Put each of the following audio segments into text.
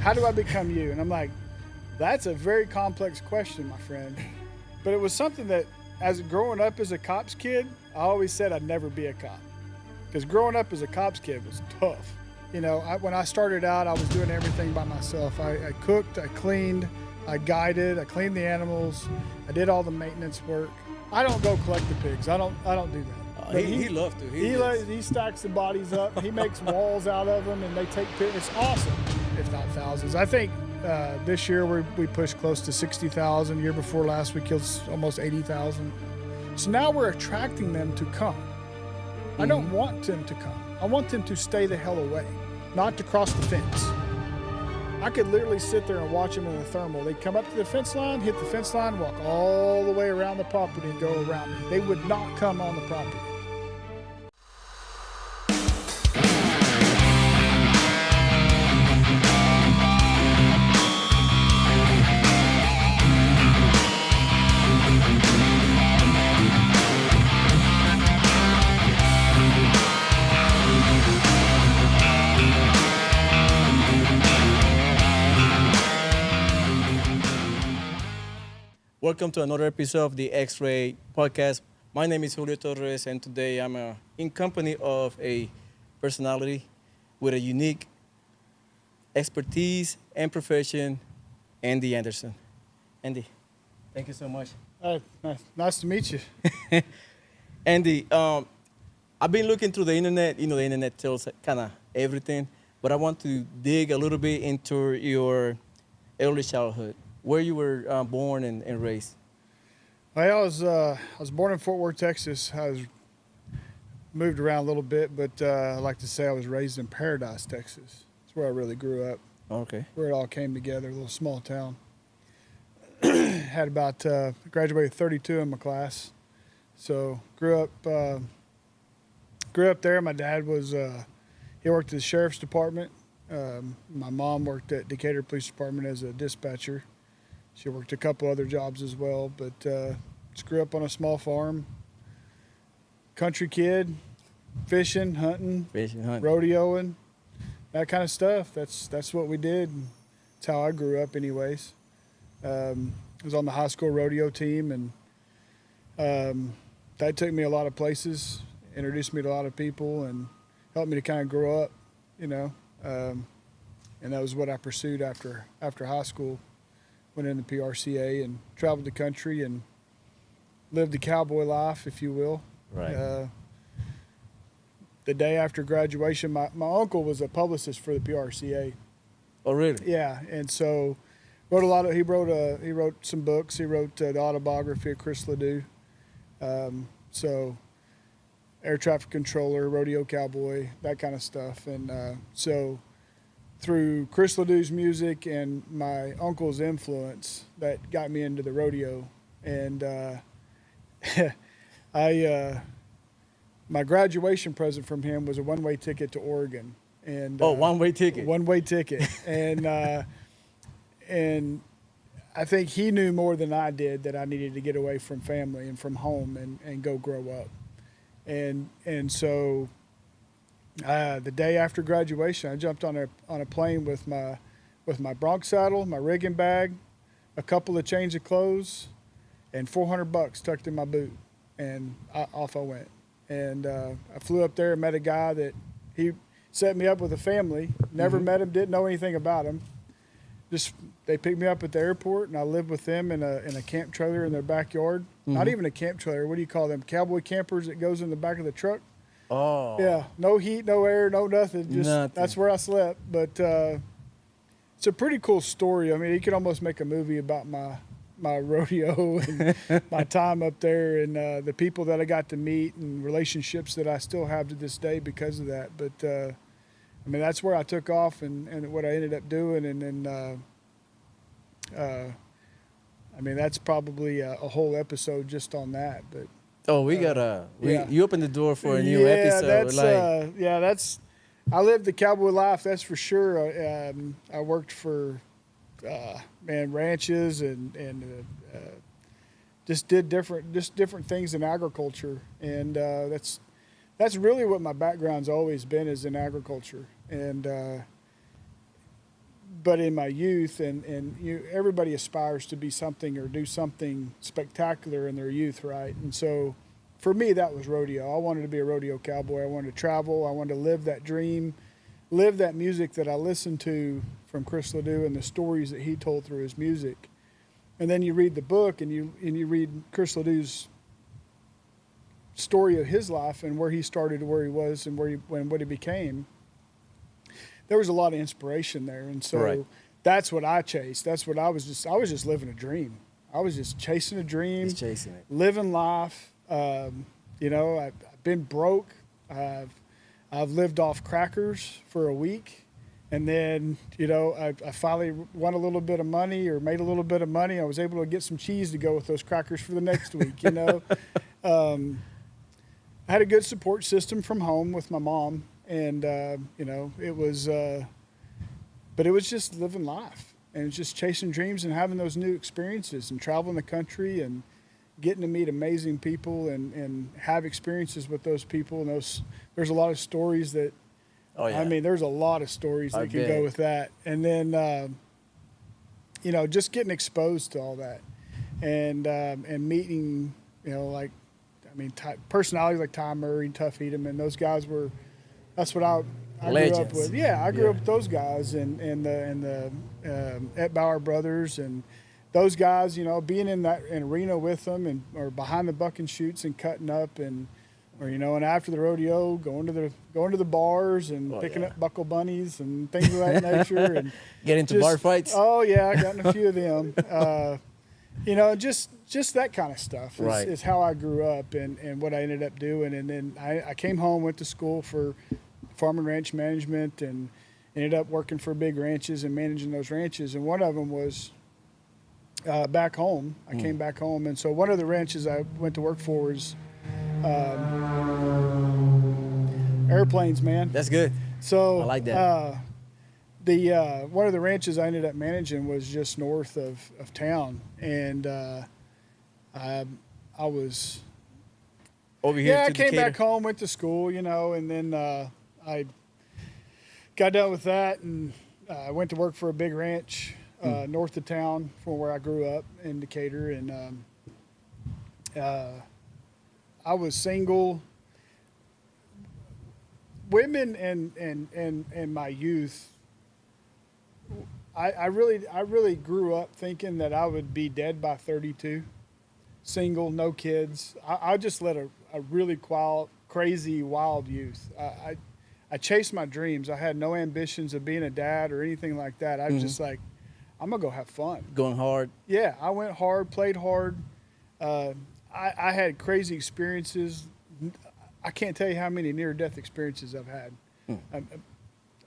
how do I become you? And I'm like, that's a very complex question, my friend. But it was something that, as growing up as a cop's kid, I always said I'd never be a cop. Because growing up as a cop's kid was tough. You know, when I started out, I was doing everything by myself. I cooked, I cleaned, I guided, I cleaned the animals, I did all the maintenance work. I don't go collect the pigs. I don't do that. He loved to. He stacks the bodies up. He makes walls out of them, and they take pictures. It's awesome, if not thousands. I think this year we pushed close to 60,000. Year before last, we killed almost 80,000. So now we're attracting them to come. I don't want them to come. I want them to stay the hell away, not to cross the fence. I could literally sit there and watch them in a thermal. They'd come up to the fence line, hit the fence line, walk all the way around the property and go around me. They would not come on the property. Welcome to another episode of the X-Ray Podcast. My name is Julio Torres, and today I'm in company of a personality with a unique expertise and profession, Andy Anderson. Andy, thank you so much. Nice to meet you. Andy, I've been looking through the internet. You know, the internet tells kind of everything, but I want to dig a little bit into your early childhood. Where you were born and raised? Well, I was born in Fort Worth, Texas. I was moved around a little bit, but I like to say I was raised in Paradise, Texas. That's where I really grew up. Okay. Where it all came together, a little small town. Had about graduated 32 in my class, so grew up there. My dad was he worked at the sheriff's department. My mom worked at Decatur Police Department as a dispatcher. She worked a couple other jobs as well, but just grew up on a small farm. Country kid, fishing, hunting, rodeoing, that kind of stuff. That's what we did. That's how I grew up anyways. I was on the high school rodeo team, and that took me a lot of places, introduced me to a lot of people, and helped me to kind of grow up, you know. And that was what I pursued after high school. Went in the PRCA and traveled the country and lived the cowboy life, if you will. Right. The day after graduation, my uncle was a publicist for the PRCA. Oh, really? Yeah, and so he wrote some books. He wrote the autobiography of Chris Ledoux. So air traffic controller, rodeo cowboy, that kind of stuff. And so through Chris Ledoux's music and my uncle's influence, that got me into the rodeo. And my graduation present from him was a one-way ticket to Oregon. And one-way ticket. One-way ticket. And I think he knew more than I did that I needed to get away from family and from home and go grow up. And so the day after graduation, I jumped on a plane with my bronc saddle, my rigging bag, a couple of change of clothes, and $400 tucked in my boot, and off I went. And I flew up there and met a guy that he set me up with a family. Never met him, didn't know anything about him. Just they picked me up at the airport, and I lived with them in a camp trailer in their backyard. Not even a camp trailer. What do you call them? Cowboy campers that goes in the back of the truck. Oh. Yeah, no heat, no air, no nothing. Just nothing. That's where I slept. But it's a pretty cool story. I mean, you could almost make a movie about my rodeo and my time up there and the people that I got to meet and relationships that I still have to this day because of that. But I mean, that's where I took off and what I ended up doing. And then, I mean, that's probably a whole episode just on that. But oh, we gotta. You opened the door for a new episode. That's. I lived the cowboy life. That's for sure. I worked for, ranches and just did different things in agriculture, and that's really what my background's always been, is in agriculture. And but in my youth, and everybody aspires to be something or do something spectacular in their youth, right? And so for me, that was rodeo. I wanted to be a rodeo cowboy. I wanted to travel. I wanted to live that dream, live that music that I listened to from Chris Ledoux and the stories that he told through his music. And then you read the book and you read Chris Ledoux's story of his life and where he started, where he was, and what he became. There was a lot of inspiration there, and so Right. that's what I chased. That's what I was just living a dream. I was just chasing a dream, Just chasing it. living life. I've been broke. I've lived off crackers for a week, and then I finally won a little bit of money or made a little bit of money. I was able to get some cheese to go with those crackers for the next week. I had a good support system from home with my mom, and it was, but it was just living life and just chasing dreams and having those new experiences and traveling the country and getting to meet amazing people and have experiences with those people. And there's a lot of stories that, Oh yeah. I mean, there's a lot of stories I that can bet. go with that. And then, just getting exposed to all that and meeting, personalities like Tom Murray, Tuff Hedeman, those guys that's what I grew up Legends. with. Yeah, I grew up with those guys and the Ed Bauer brothers and those guys, being in that arena with them or behind the buck and shoots and cutting up and after the rodeo, going to the bars and picking up buckle bunnies and things of that nature and Get into bar fights. Oh yeah, I got in a few of them. Just that kind of stuff Right. is how I grew up and what I ended up doing. And then I came home, went to school for farm and ranch management, and ended up working for big ranches and managing those ranches. And one of them was back home. I came back home, and so one of the ranches I went to work for was airplanes, man. That's good. So I like that. The one of the ranches I ended up managing was just north of town, and I was Over here I to came Decatur. back home, went to school, and then I got done with that, and I went to work for a big ranch north of town from where I grew up in Decatur, and I was single. Women and my youth, I really grew up thinking that I would be dead by 32, single, no kids. I just led a really crazy, wild youth. I chased my dreams. I had no ambitions of being a dad or anything like that. I was just like, I'm gonna go have fun. Going hard. Yeah, I went hard, played hard. I had crazy experiences. I can't tell you how many near-death experiences I've had.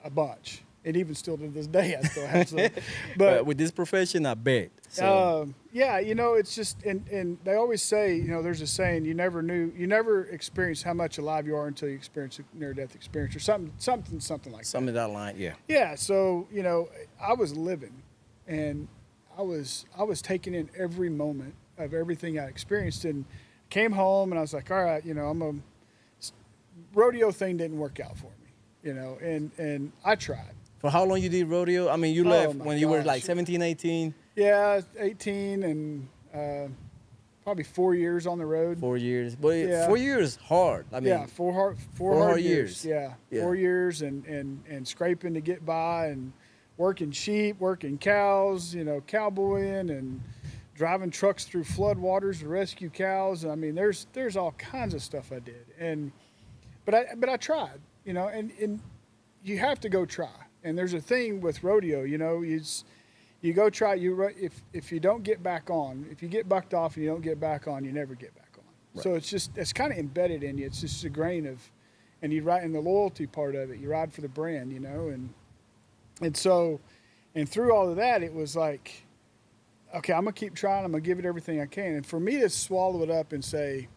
A bunch. And even still to this day, I still have some. But with this profession, I bet. So, it's just, and they always say, there's a saying, you never experience how much alive you are until you experience a near-death experience or something like that. something in that line, yeah. Yeah, so I was living, and I was taking in every moment of everything I experienced, and came home and I was like, all right, rodeo thing didn't work out for me, and I tried. For how long you did rodeo? I mean, you Oh, left my when you were gosh. like 17, 18, Yeah, 18 and probably 4 years on the road. 4 years. But Yeah. 4 years hard. I mean, Yeah, four hard years. Yeah, Yeah. 4 years and scraping to get by and working sheep, working cows, cowboying and driving trucks through floodwaters to rescue cows. I mean, there's all kinds of stuff I did, but I tried, and you have to go try. And there's a thing with rodeo, you go try. If you don't get back on, if you get bucked off and you don't get back on, you never get back on. Right. So it's kind of embedded in you. It's just a grain of, and you ride in the loyalty part of it. You ride for the brand, and so, and through all of that, it was like, okay, I'm gonna keep trying. I'm gonna give it everything I can. And for me to swallow it up and say,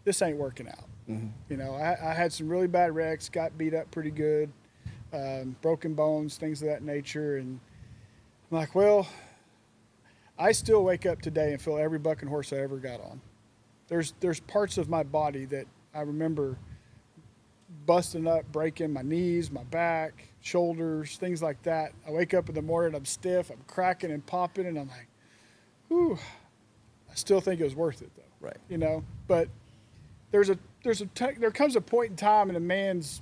this ain't working out. I had some really bad wrecks, got beat up pretty good, broken bones, things of that nature, and I'm like, well, I still wake up today and feel every bucking horse I ever got on. There's parts of my body that I remember busting up, breaking my knees, my back, shoulders, things like that. I wake up in the morning, I'm stiff, I'm cracking and popping, and I'm like, whew. I still think it was worth it though. Right. You know, but there comes a point in time in a man's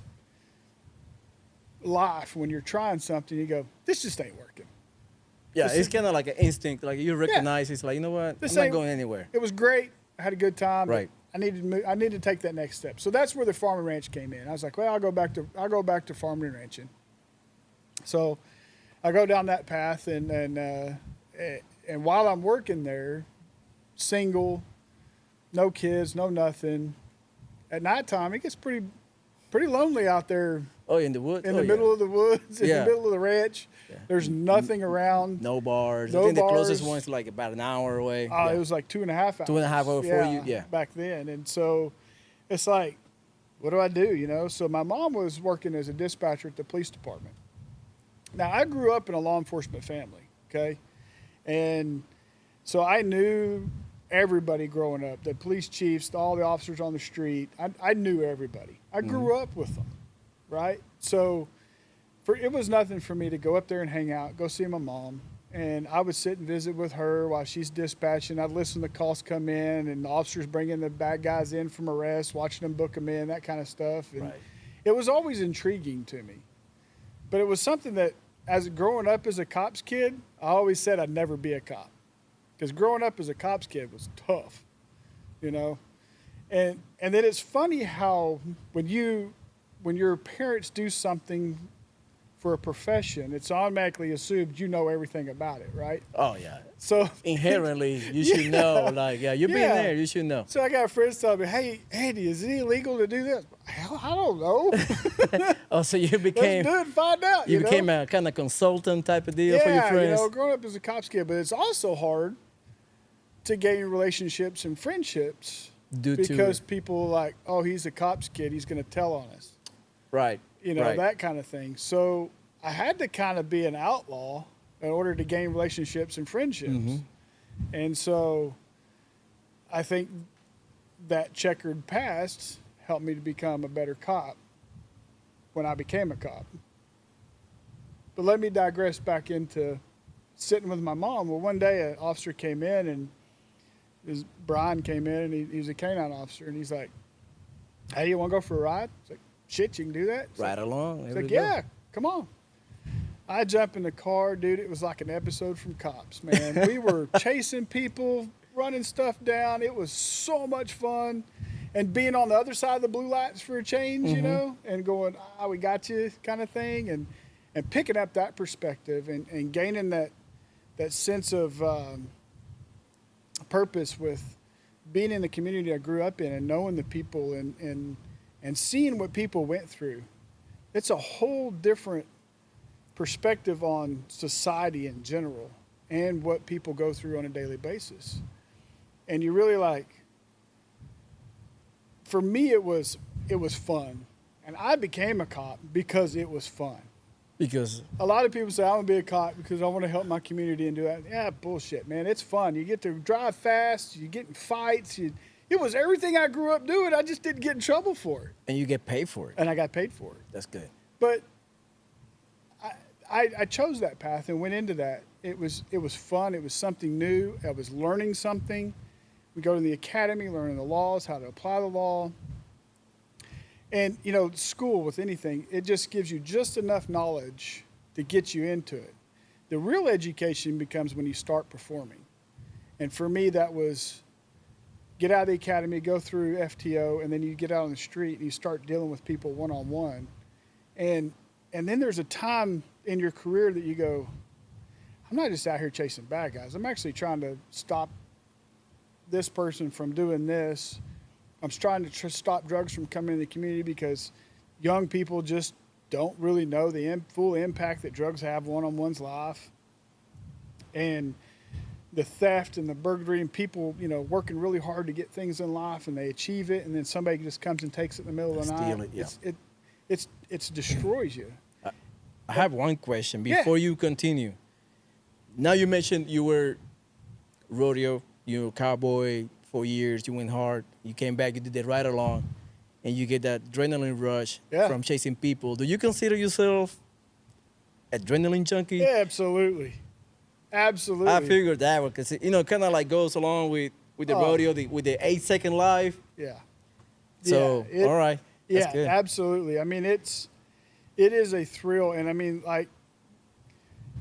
life when you're trying something, you go, this just ain't working. Yeah, This it's is- kind of like an instinct. Like you recognize, it's like, you know what? This I'm not ain't- going anywhere. It was great. I had a good time. but Right. I needed to move, I needed to take that next step. So that's where the farm and ranch came in. I was like, well, I'll go back to farming and ranching. So I go down that path, and while I'm working there, single, no kids, no nothing. At nighttime, it gets pretty lonely out there Oh, in the woods? in the middle of the woods, in Yeah. the middle of the ranch. Yeah. There's nothing around. No bars. No I think the closest bars. one's like about an hour away. It was like 2.5 hours. 2.5 hours for you, yeah. Back then. And so it's like, what do I do, you know? So my mom was working as a dispatcher at the police department. Now, I grew up in a law enforcement family, okay? And so I knew everybody growing up, the police chiefs, all the officers on the street. I knew everybody. I grew up with them, right? So it was nothing for me to go up there and hang out, go see my mom. And I would sit and visit with her while she's dispatching. I'd listen to calls come in, and the officers bringing the bad guys in from arrest, watching them book them in, that kind of stuff. And Right. it was always intriguing to me. But it was something that, as growing up as a cop's kid, I always said I'd never be a cop. Because growing up as a cop's kid was tough, you know? And then it's funny how when your parents do something for a profession, it's automatically assumed you know everything about it, right? Oh, yeah. So Inherently, you should know. Like, yeah, you've been Yeah. there. You should know. So I got friends telling me, hey, Andy, is it illegal to do this? Hell, I don't know. Oh, so you Let's became do it and find out. you know? became a kind of consultant type of deal for your friends. you know, growing up as a cop's kid, but it's also hard to gain relationships and friendships Due to- because people like, oh, he's a cop's kid, he's going to tell on us, Right. you know, right. that kind of thing. So I had to kind of be an outlaw in order to gain relationships and friendships. Mm-hmm. And so I think that checkered past helped me to become a better cop when I became a cop. But let me digress back into sitting with my mom. Well, one day an officer came in, and Brian came in, and he's a canine officer, and he's like, hey, you want to go for a ride? It's like, shit, you can do that? It's Right like, along. it's There like, we go. yeah, come on. I jump in the car, dude. It was like an episode from Cops, man. We were chasing people, running stuff down. It was so much fun. And being on the other side of the blue lights for a change, you know, and going, we got you kind of thing. And picking up that perspective and gaining that sense of purpose with being in the community I grew up in and knowing the people and seeing what people went through. It's a whole different perspective on society in general and what people go through on a daily basis. And you really like, for me, it was fun. And I became a cop because it was fun. Because A lot of people say, I want to be a cop because I want to help my community and do that. Yeah, bullshit, man. It's fun. You get to drive fast. You get in fights. It was everything I grew up doing. I just didn't get in trouble for it. and you get paid for it. And I got paid for it. That's good. But I chose that path and went into that. It was fun. It was something new. I was learning something. We go to the academy, learning the laws, how to apply the law. And, you know, school with anything, it just gives you just enough knowledge to get you into it. The real education becomes when you start performing. And for me, that was get out of the academy, go through FTO, and then you get out on the street and you start dealing with people one-on-one. And then there's a time in your career that you go, I'm not just out here chasing bad guys. I'm actually trying to stop this person from doing this. I'm trying to stop drugs from coming in the community because young people just don't really know the full impact that drugs have on one's life. And the theft and the burglary and people, you know, working really hard to get things in life and they achieve it, and then somebody just comes and takes it in the middle of the night. Steal it, yeah. It destroys you. I have one question Yeah. before you continue. Now you mentioned you were rodeo, you were a cowboy for years, you went hard, you came back, you did that ride along, and you get that adrenaline rush Yeah. from chasing people. Do you consider yourself adrenaline junkie. Yeah, absolutely. Absolutely. I figured that one because kind of like goes along with the Oh. rodeo, with the 8 second life. Yeah. So all right, that's Yeah, good. absolutely. I mean, it is a thrill, and I mean, like,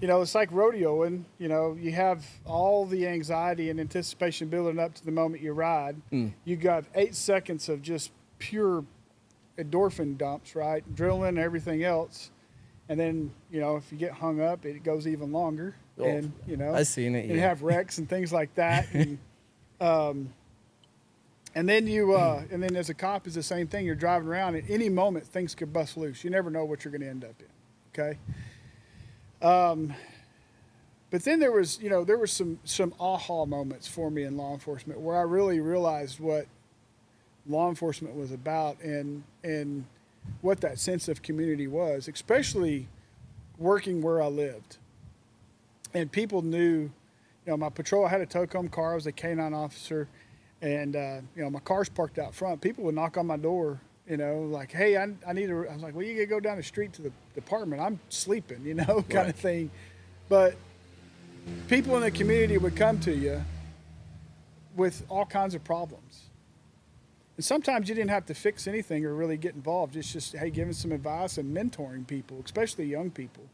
it's like rodeoing. You have all the anxiety and anticipation building up to the moment you ride. You got 8 seconds of just pure endorphin dumps, right? Adrenaline and everything else. And then, if you get hung up, it goes even longer. Oh, And, I seen it, you yeah. have wrecks and things like that. And then and then as a cop, it's the same thing. You're driving around. At any moment, things could bust loose. You never know what you're going to end up in. Okay. But then there was some aha moments for me in law enforcement where I really realized what law enforcement was about and what that sense of community was, especially working where I lived. And people knew, my patrol, I had a Tacoma car. I was a K-9 officer. And, my car's parked out front. People would knock on my door, like, hey, I need to, I was like, well, you got to go down the street to the department. I'm sleeping, kind of thing. But people in the community would come to you with all kinds of problems. And sometimes you didn't have to fix anything or really get involved. It's just, hey, giving some advice and mentoring people, especially young people.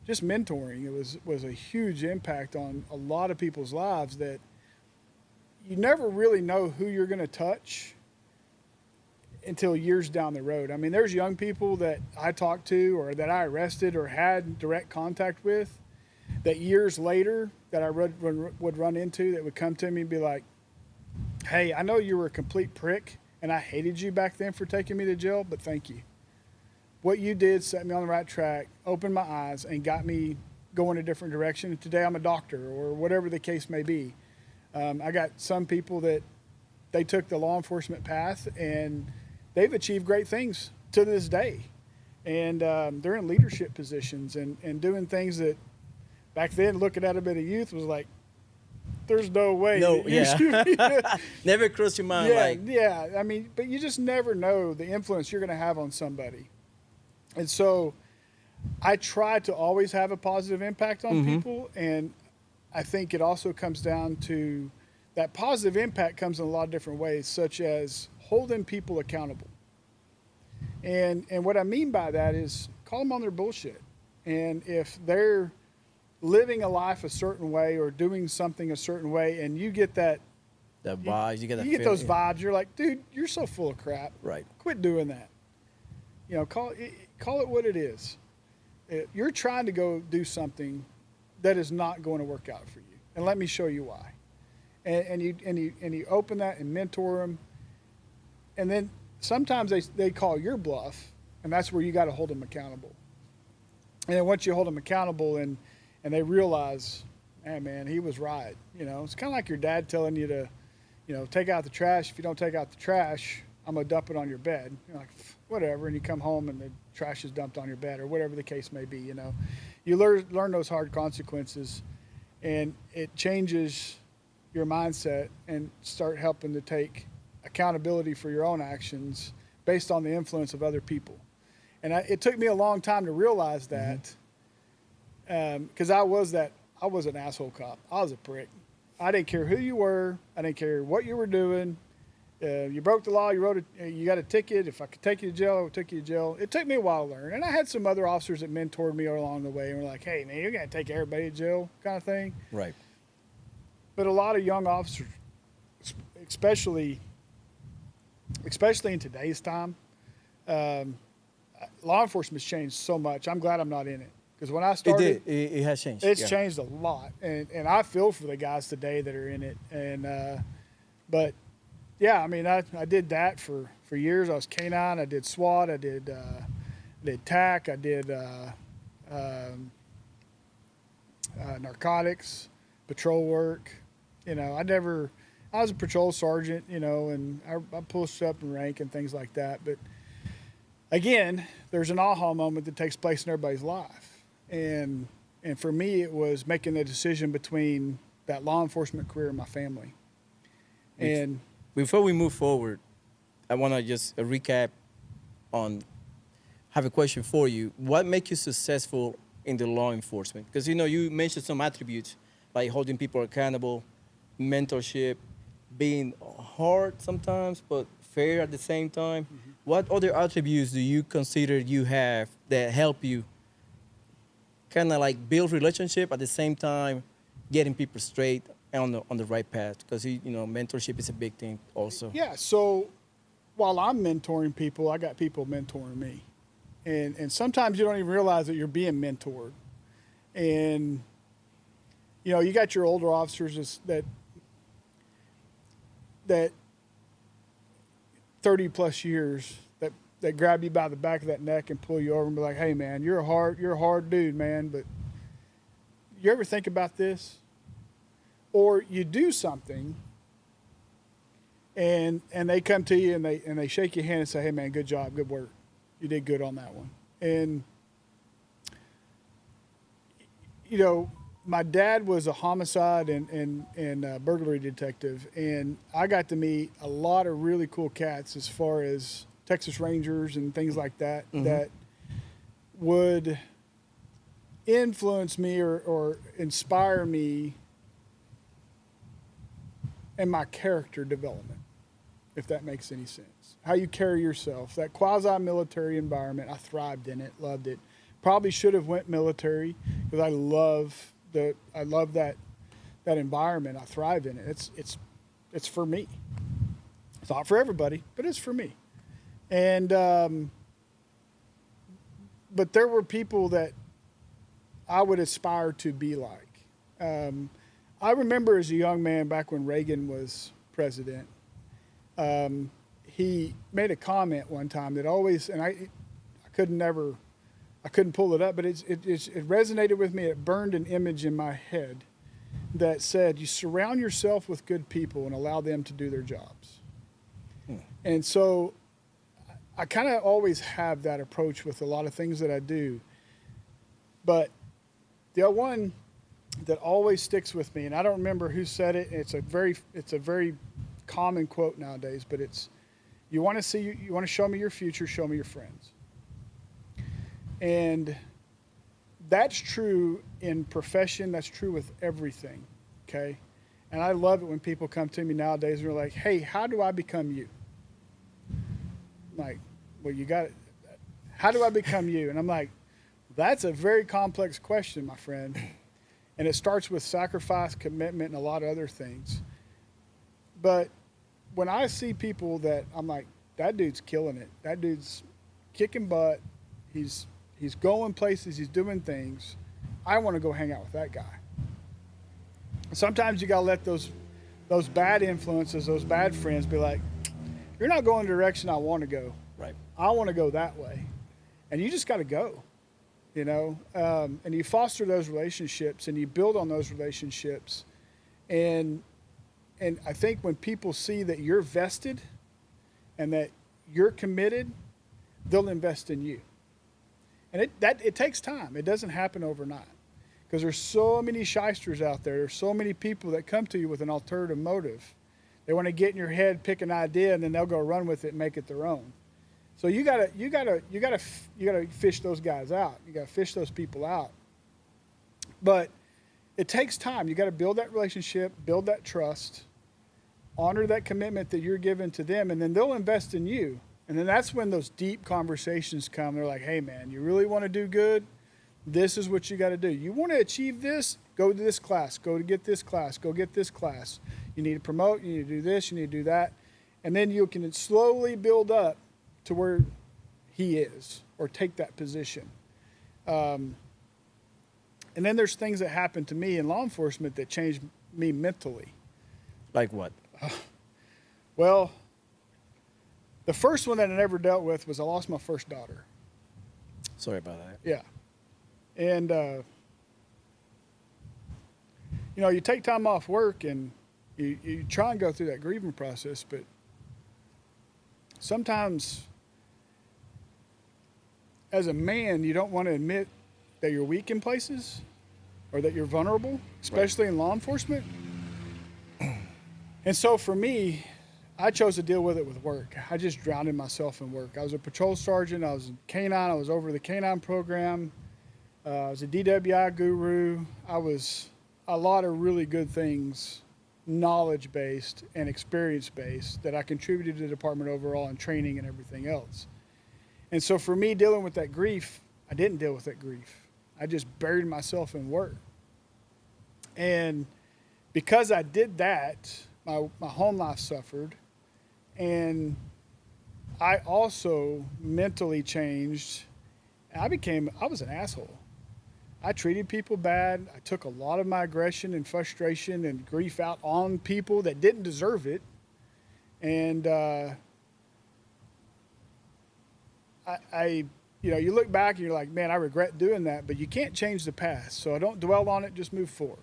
Just mentoring. It was a huge impact on a lot of people's lives that you never really know who you're going to touch until years down the road. I mean, there's young people that I talked to or that I arrested or had direct contact with that years later that I would run into that would come to me and be like, hey, I know you were a complete prick and I hated you back then for taking me to jail, but thank you. What you did set me on the right track, opened my eyes, and got me going a different direction. And today I'm a doctor or whatever the case may be. I got some people that they took the law enforcement path and they've achieved great things to this day. And they're in leadership positions and doing things that back then looking at a bit of youth was like, there's no way. No, yeah. Never crossed your mind. Yeah. I mean, but you just never know the influence you're going to have on somebody. And so I try to always have a positive impact on people. And I think it also comes down to that positive impact comes in a lot of different ways, such as holding people accountable. And what I mean by that is call them on their bullshit. And if they're living a life a certain way or doing something a certain way, and you get that vibes, you get those vibes, you're like, dude, you're so full of crap. Right. Quit doing that. Call it what it is. You're trying to go do something that is not going to work out for you, and let me show you why. And you open that and mentor them, and then sometimes they call your bluff, and that's where you got to hold them accountable. And then once you hold them accountable and they realize, hey man, he was right. It's kind of like your dad telling you to, take out the trash. If you don't take out the trash, I'm gonna dump it on your bed. You're like, whatever, and you come home and the trash is dumped on your bed or whatever the case may be. You learn those hard consequences, and it changes your mindset and start helping to take accountability for your own actions based on the influence of other people. And it took me a long time to realize that, because I was an asshole cop. I was a prick. I didn't care who you were. I didn't care what you were doing. You broke the law. You got a ticket. If I could take you to jail, I would take you to jail. It took me a while to learn. And I had some other officers that mentored me along the way and were like, hey, man, you're going to take everybody to jail kind of thing. Right. But a lot of young officers, especially in today's time, law enforcement's changed so much. I'm glad I'm not in it. Because when I started, it has changed. It's changed a lot. And I feel for the guys today that are in it. And but yeah, I mean, I did that for years. I was K-9. I did SWAT. I did TAC. I did narcotics, patrol work. I was a patrol sergeant, and I pushed up in rank and things like that. But again, there's an aha moment that takes place in everybody's life. And for me, it was making the decision between that law enforcement career and my family. And before we move forward, I want to just recap have a question for you. What makes you successful in the law enforcement? Because you mentioned some attributes like holding people accountable, mentorship, being hard sometimes but fair at the same time. What other attributes do you consider you have that help you kind of like build relationship at the same time getting people straight and on the right path? Because mentorship is a big thing also. Yeah. So while I'm mentoring people, I got people mentoring me, and sometimes you don't even realize that you're being mentored, and you got your older officers that 30 plus years that grab you by the back of that neck and pull you over and be like, "Hey man, you're a hard dude, man, but you ever think about this?" Or you do something and they come to you and they shake your hand and say, "Hey man, good job, good work. You did good on that one." And my dad was a homicide and burglary detective, and I got to meet a lot of really cool cats as far as Texas Rangers and things like that that would influence me or inspire me in my character development, if that makes any sense. How you carry yourself, that quasi-military environment, I thrived in it, loved it. Probably should have went military because I love that environment. I thrive in it. It's for me. It's not for everybody, but it's for me. And but there were people that I would aspire to be like. I remember as a young man back when Reagan was president, he made a comment one time that always, and I couldn't pull it up, but it resonated with me. It burned an image in my head that said, "You surround yourself with good people and allow them to do their jobs." And so I kind of always have that approach with a lot of things that I do. But the one that always sticks with me, and I don't remember who said it. It's a very common quote nowadays, but it's, you want to show me your future, show me your friends. And that's true in profession. That's true with everything. Okay. And I love it when people come to me nowadays and they're like, "Hey, how do I become you?" I'm like, "Well, you got it. How do I become you?" And I'm like, "That's a very complex question, my friend." And it starts with sacrifice, commitment, and a lot of other things. But when I see people that I'm like, "That dude's killing it. That dude's kicking butt. He's going places. He's doing things. I want to go hang out with that guy." Sometimes you got to let those bad influences, those bad friends be like, "You're not going the direction I want to go. Right. I want to go that way." And you just got to go, and you foster those relationships and you build on those relationships. And I think when people see that you're vested and that you're committed, they'll invest in you. And it takes time. It doesn't happen overnight because there's so many shysters out there. There's so many people that come to you with an alternative motive. They want to get in your head, pick an idea, and then they'll go run with it and make it their own. So you gotta fish those guys out. You gotta fish those people out. But it takes time. You got to build that relationship, build that trust, honor that commitment that you're giving to them, and then they'll invest in you. And then that's when those deep conversations come. They're like, "Hey man, you really want to do good? This is what you got to do. You want to achieve this? Go to this class. Go to get this class. Go get this class. You need to promote. You need to do this. You need to do that." And then you can slowly build up to where he is or take that position. And then there's things that happen to me in law enforcement that changed me mentally. Like what? Well, the first one that I never dealt with was I lost my first daughter. Sorry about that. Yeah. And, you take time off work and you try and go through that grieving process, but sometimes as a man, you don't want to admit that you're weak in places or that you're vulnerable, especially in law enforcement. And so for me, I chose to deal with it with work. I just drowned in myself in work. I was a patrol sergeant. I was in K-9. I was over the K-9 program. I was a DWI guru. I was a lot of really good things, knowledge based and experience based, that I contributed to the department overall and training and everything else. And so for me, dealing with that grief, I didn't deal with that grief. I just buried myself in work. And because I did that, my home life suffered. And I also mentally changed. I was an asshole. I treated people bad. I took a lot of my aggression and frustration and grief out on people that didn't deserve it. And you look back and you're like, man, I regret doing that, but you can't change the past. So I don't dwell on it, just move forward.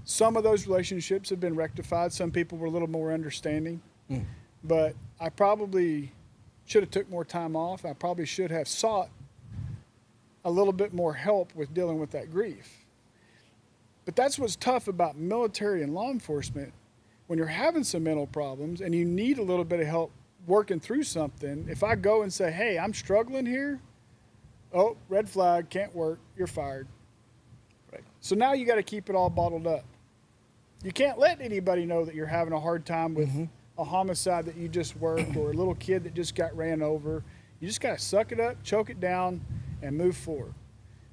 Some of those relationships have been rectified. Some people were a little more understanding, but I probably should have took more time off. I probably should have sought a little bit more help with dealing with that grief. But that's what's tough about military and law enforcement. When you're having some mental problems and you need a little bit of help working through something, if I go and say, hey, I'm struggling here, oh, red flag, can't work, you're fired. Right. So now you got to keep it all bottled up. You can't let anybody know that you're having a hard time with a homicide that you just worked or a little kid that just got ran over. You just got to suck it up, choke it down, and move forward.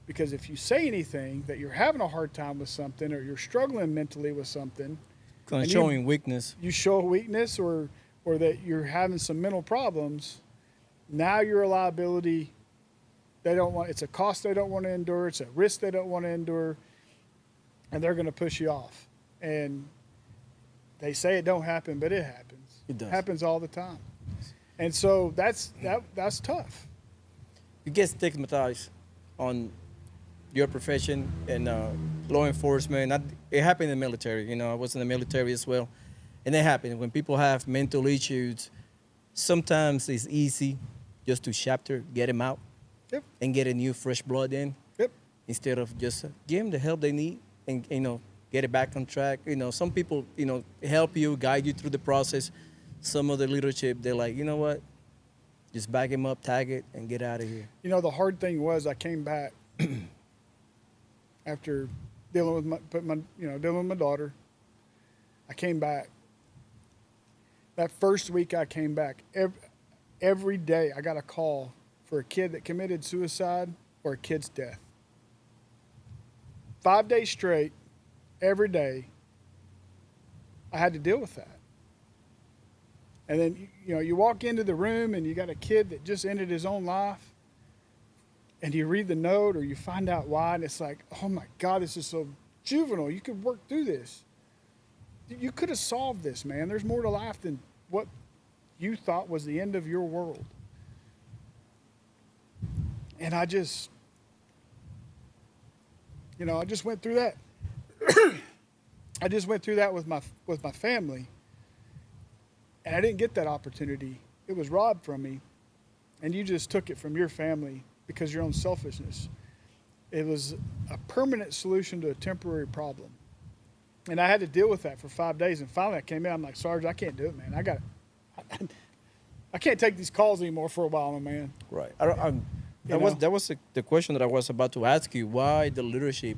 Because if you say anything that you're having a hard time with something or you're struggling mentally with something, Kind of showing weakness. You show a weakness or that you're having some mental problems, now you're a liability. It's a cost they don't want to endure. It's a risk they don't want to endure. And they're going to push you off. And they say it don't happen, but it happens. It does. It happens all the time. And so that's tough. You get stigmatized on your profession and law enforcement. It happened in the military. I was in the military as well. And it happened. When people have mental issues, sometimes it's easy just to get them out and get a new fresh blood in instead of just give them the help they need and, get it back on track. Some people, help you, guide you through the process. Some of the leadership, they're like, you know what? Just back him up, tag it, and get out of here. The hard thing was I came back after dealing with my daughter. I came back. That first week I came back, every day I got a call for a kid that committed suicide or a kid's death. 5 days straight, every day, I had to deal with that. And then, you walk into the room and you got a kid that just ended his own life, and you read the note or you find out why, and it's like, oh my God, this is so juvenile. You could work through this. You could have solved this, man. There's more to life than what you thought was the end of your world. And I just went through that. I just went through that with my family. And I didn't get that opportunity. It was robbed from me. And you just took it from your family because of your own selfishness. It was a permanent solution to a temporary problem. And I had to deal with that for 5 days. And finally I came in, I'm like, Sarge, I can't do it, man. I can't take these calls anymore for a while, my man. Right. That was the question that I was about to ask you. Why the leadership,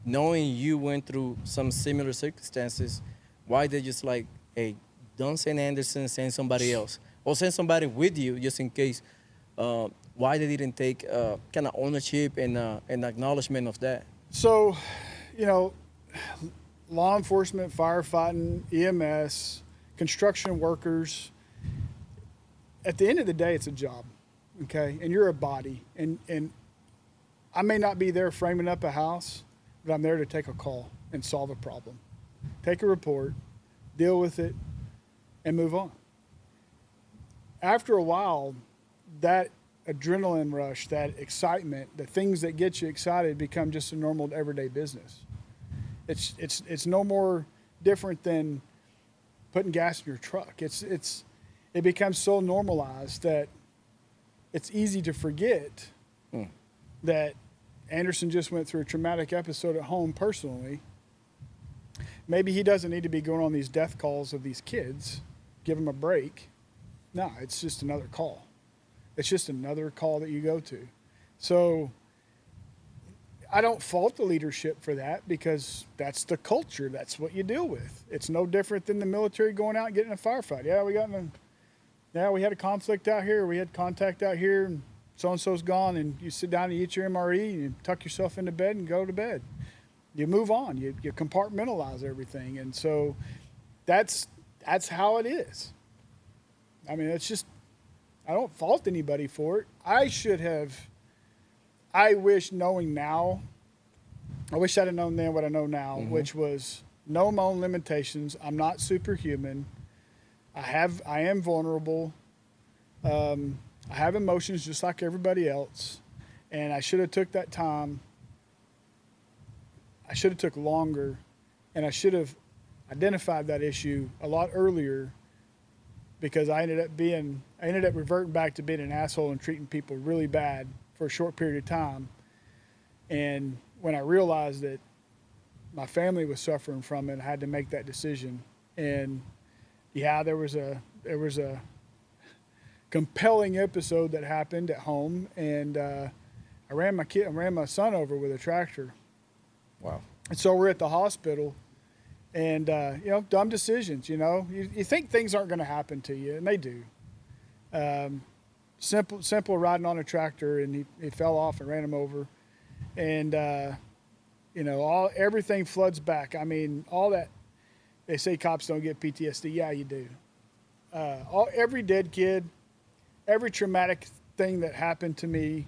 knowing you went through some similar circumstances, why they just like, hey, don't send Anderson, send somebody else. Or send somebody with you just in case. Why they didn't take kind of ownership and acknowledgement of that? So, law enforcement, firefighting, EMS, construction workers, at the end of the day, it's a job, okay? And you're a body. And I may not be there framing up a house, but I'm there to take a call and solve a problem. Take a report, deal with it, and move on. After a while, that adrenaline rush, that excitement, the things that get you excited become just a normal everyday business. It's no more different than putting gas in your truck. It becomes so normalized that it's easy to forget that Anderson just went through a traumatic episode at home personally. Maybe he doesn't need to be going on these death calls of these kids. Give him a break. No, it's just another call. It's just another call that you go to. So I don't fault the leadership for that because that's the culture. That's what you deal with. It's no different than the military going out and getting in a firefight. Yeah, we had a conflict out here. We had contact out here, and so-and-so's gone. And you sit down and eat your MRE, and you tuck yourself into bed and go to bed. You move on. You compartmentalize everything. And so that's how it is. I mean, it's just, I don't fault anybody for it. I wish knowing now, I wish I'd have known then what I know now, which was know my own limitations. I'm not superhuman. I am vulnerable. I have emotions just like everybody else. And I should have took that time. I should have took longer, and I should have identified that issue a lot earlier, because I ended up reverting back to being an asshole and treating people really bad for a short period of time. And when I realized that my family was suffering from it, I had to make that decision. And yeah, there was a compelling episode that happened at home, and I ran my son over with a tractor. Wow. And so we're at the hospital, and dumb decisions. You think things aren't going to happen to you, and they do. Simple riding on a tractor, and he fell off and ran him over, and everything floods back. I mean, all that. They say cops don't get PTSD. Yeah, you do. Every dead kid, every traumatic thing that happened to me,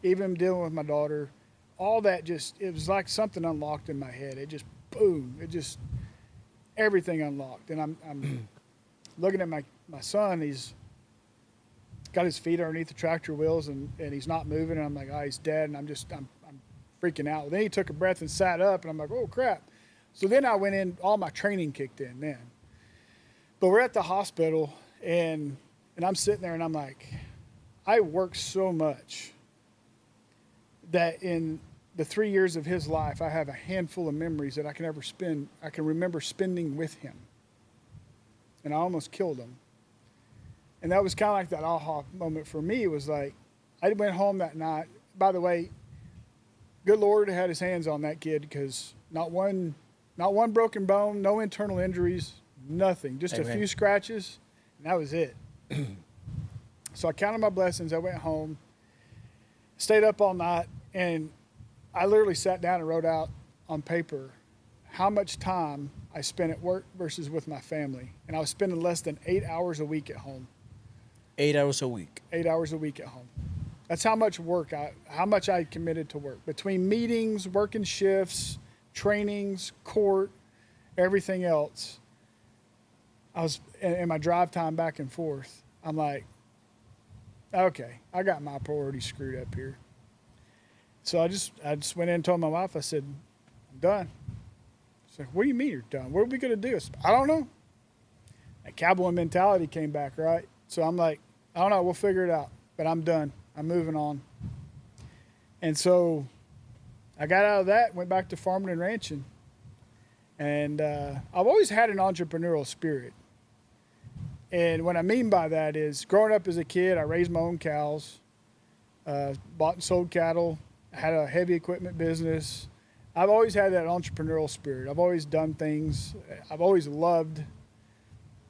even dealing with my daughter, all that it was like something unlocked in my head. It just boom. Everything unlocked. And I'm looking at my son. He's got his feet underneath the tractor wheels, and he's not moving. And I'm like, oh, he's dead. And I'm freaking out. Then he took a breath and sat up, and I'm like, oh crap. So then I went in, all my training kicked in then. But we're at the hospital, and I'm sitting there, and I'm like, I worked so much that in the 3 years of his life, I have a handful of memories that I can remember spending with him. And I almost killed him. And that was kind of like that aha moment for me. It was like, I went home that night. By the way, good Lord had his hands on that kid, because not one broken bone, no internal injuries, nothing. Just Amen. A few scratches, and that was it. So I counted my blessings. I went home, stayed up all night, and I literally sat down and wrote out on paper how much time I spent at work versus with my family. And I was spending less than 8 hours a week at home. 8 hours a week. 8 hours a week at home. That's how much how much I committed to work. Between meetings, working shifts, trainings, court, everything else. In my drive time back and forth, I'm like, okay, I got my priorities screwed up here. So I just went in and told my wife, I said, I'm done. She's like, what do you mean you're done? What are we going to do? I said, I don't know. That cowboy mentality came back, right? So I'm like, I don't know, we'll figure it out. But I'm done. I'm moving on. And so I got out of that, went back to farming and ranching. And I've always had an entrepreneurial spirit. And what I mean by that is, growing up as a kid, I raised my own cows, bought and sold cattle, had a heavy equipment business. I've always had that entrepreneurial spirit. I've always done things. I've always loved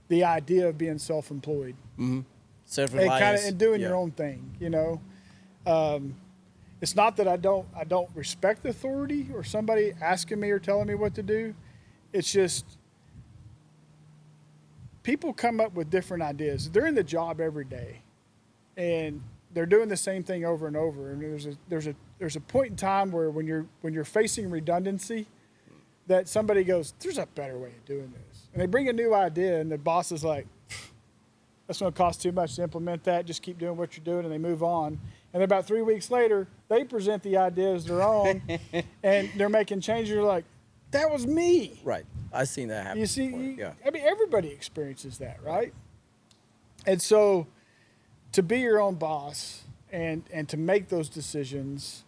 the idea of being self-employed. Mm-hmm. Self-reliance. And doing your own thing, It's not that I don't respect authority or somebody asking me or telling me what to do. It's just people come up with different ideas. They're in the job every day, and they're doing the same thing over and over. And there's a point in time where when you're facing redundancy, that somebody goes, "There's a better way of doing this," and they bring a new idea, and the boss is like, "That's going to cost too much to implement that. Just keep doing what you're doing," and they move on. And about 3 weeks later, they present the idea as their own, and they're making changes. You're like, "That was me." Right. I've seen that happen. You see, before. I mean, everybody experiences that, right? And so, to be your own boss and to make those decisions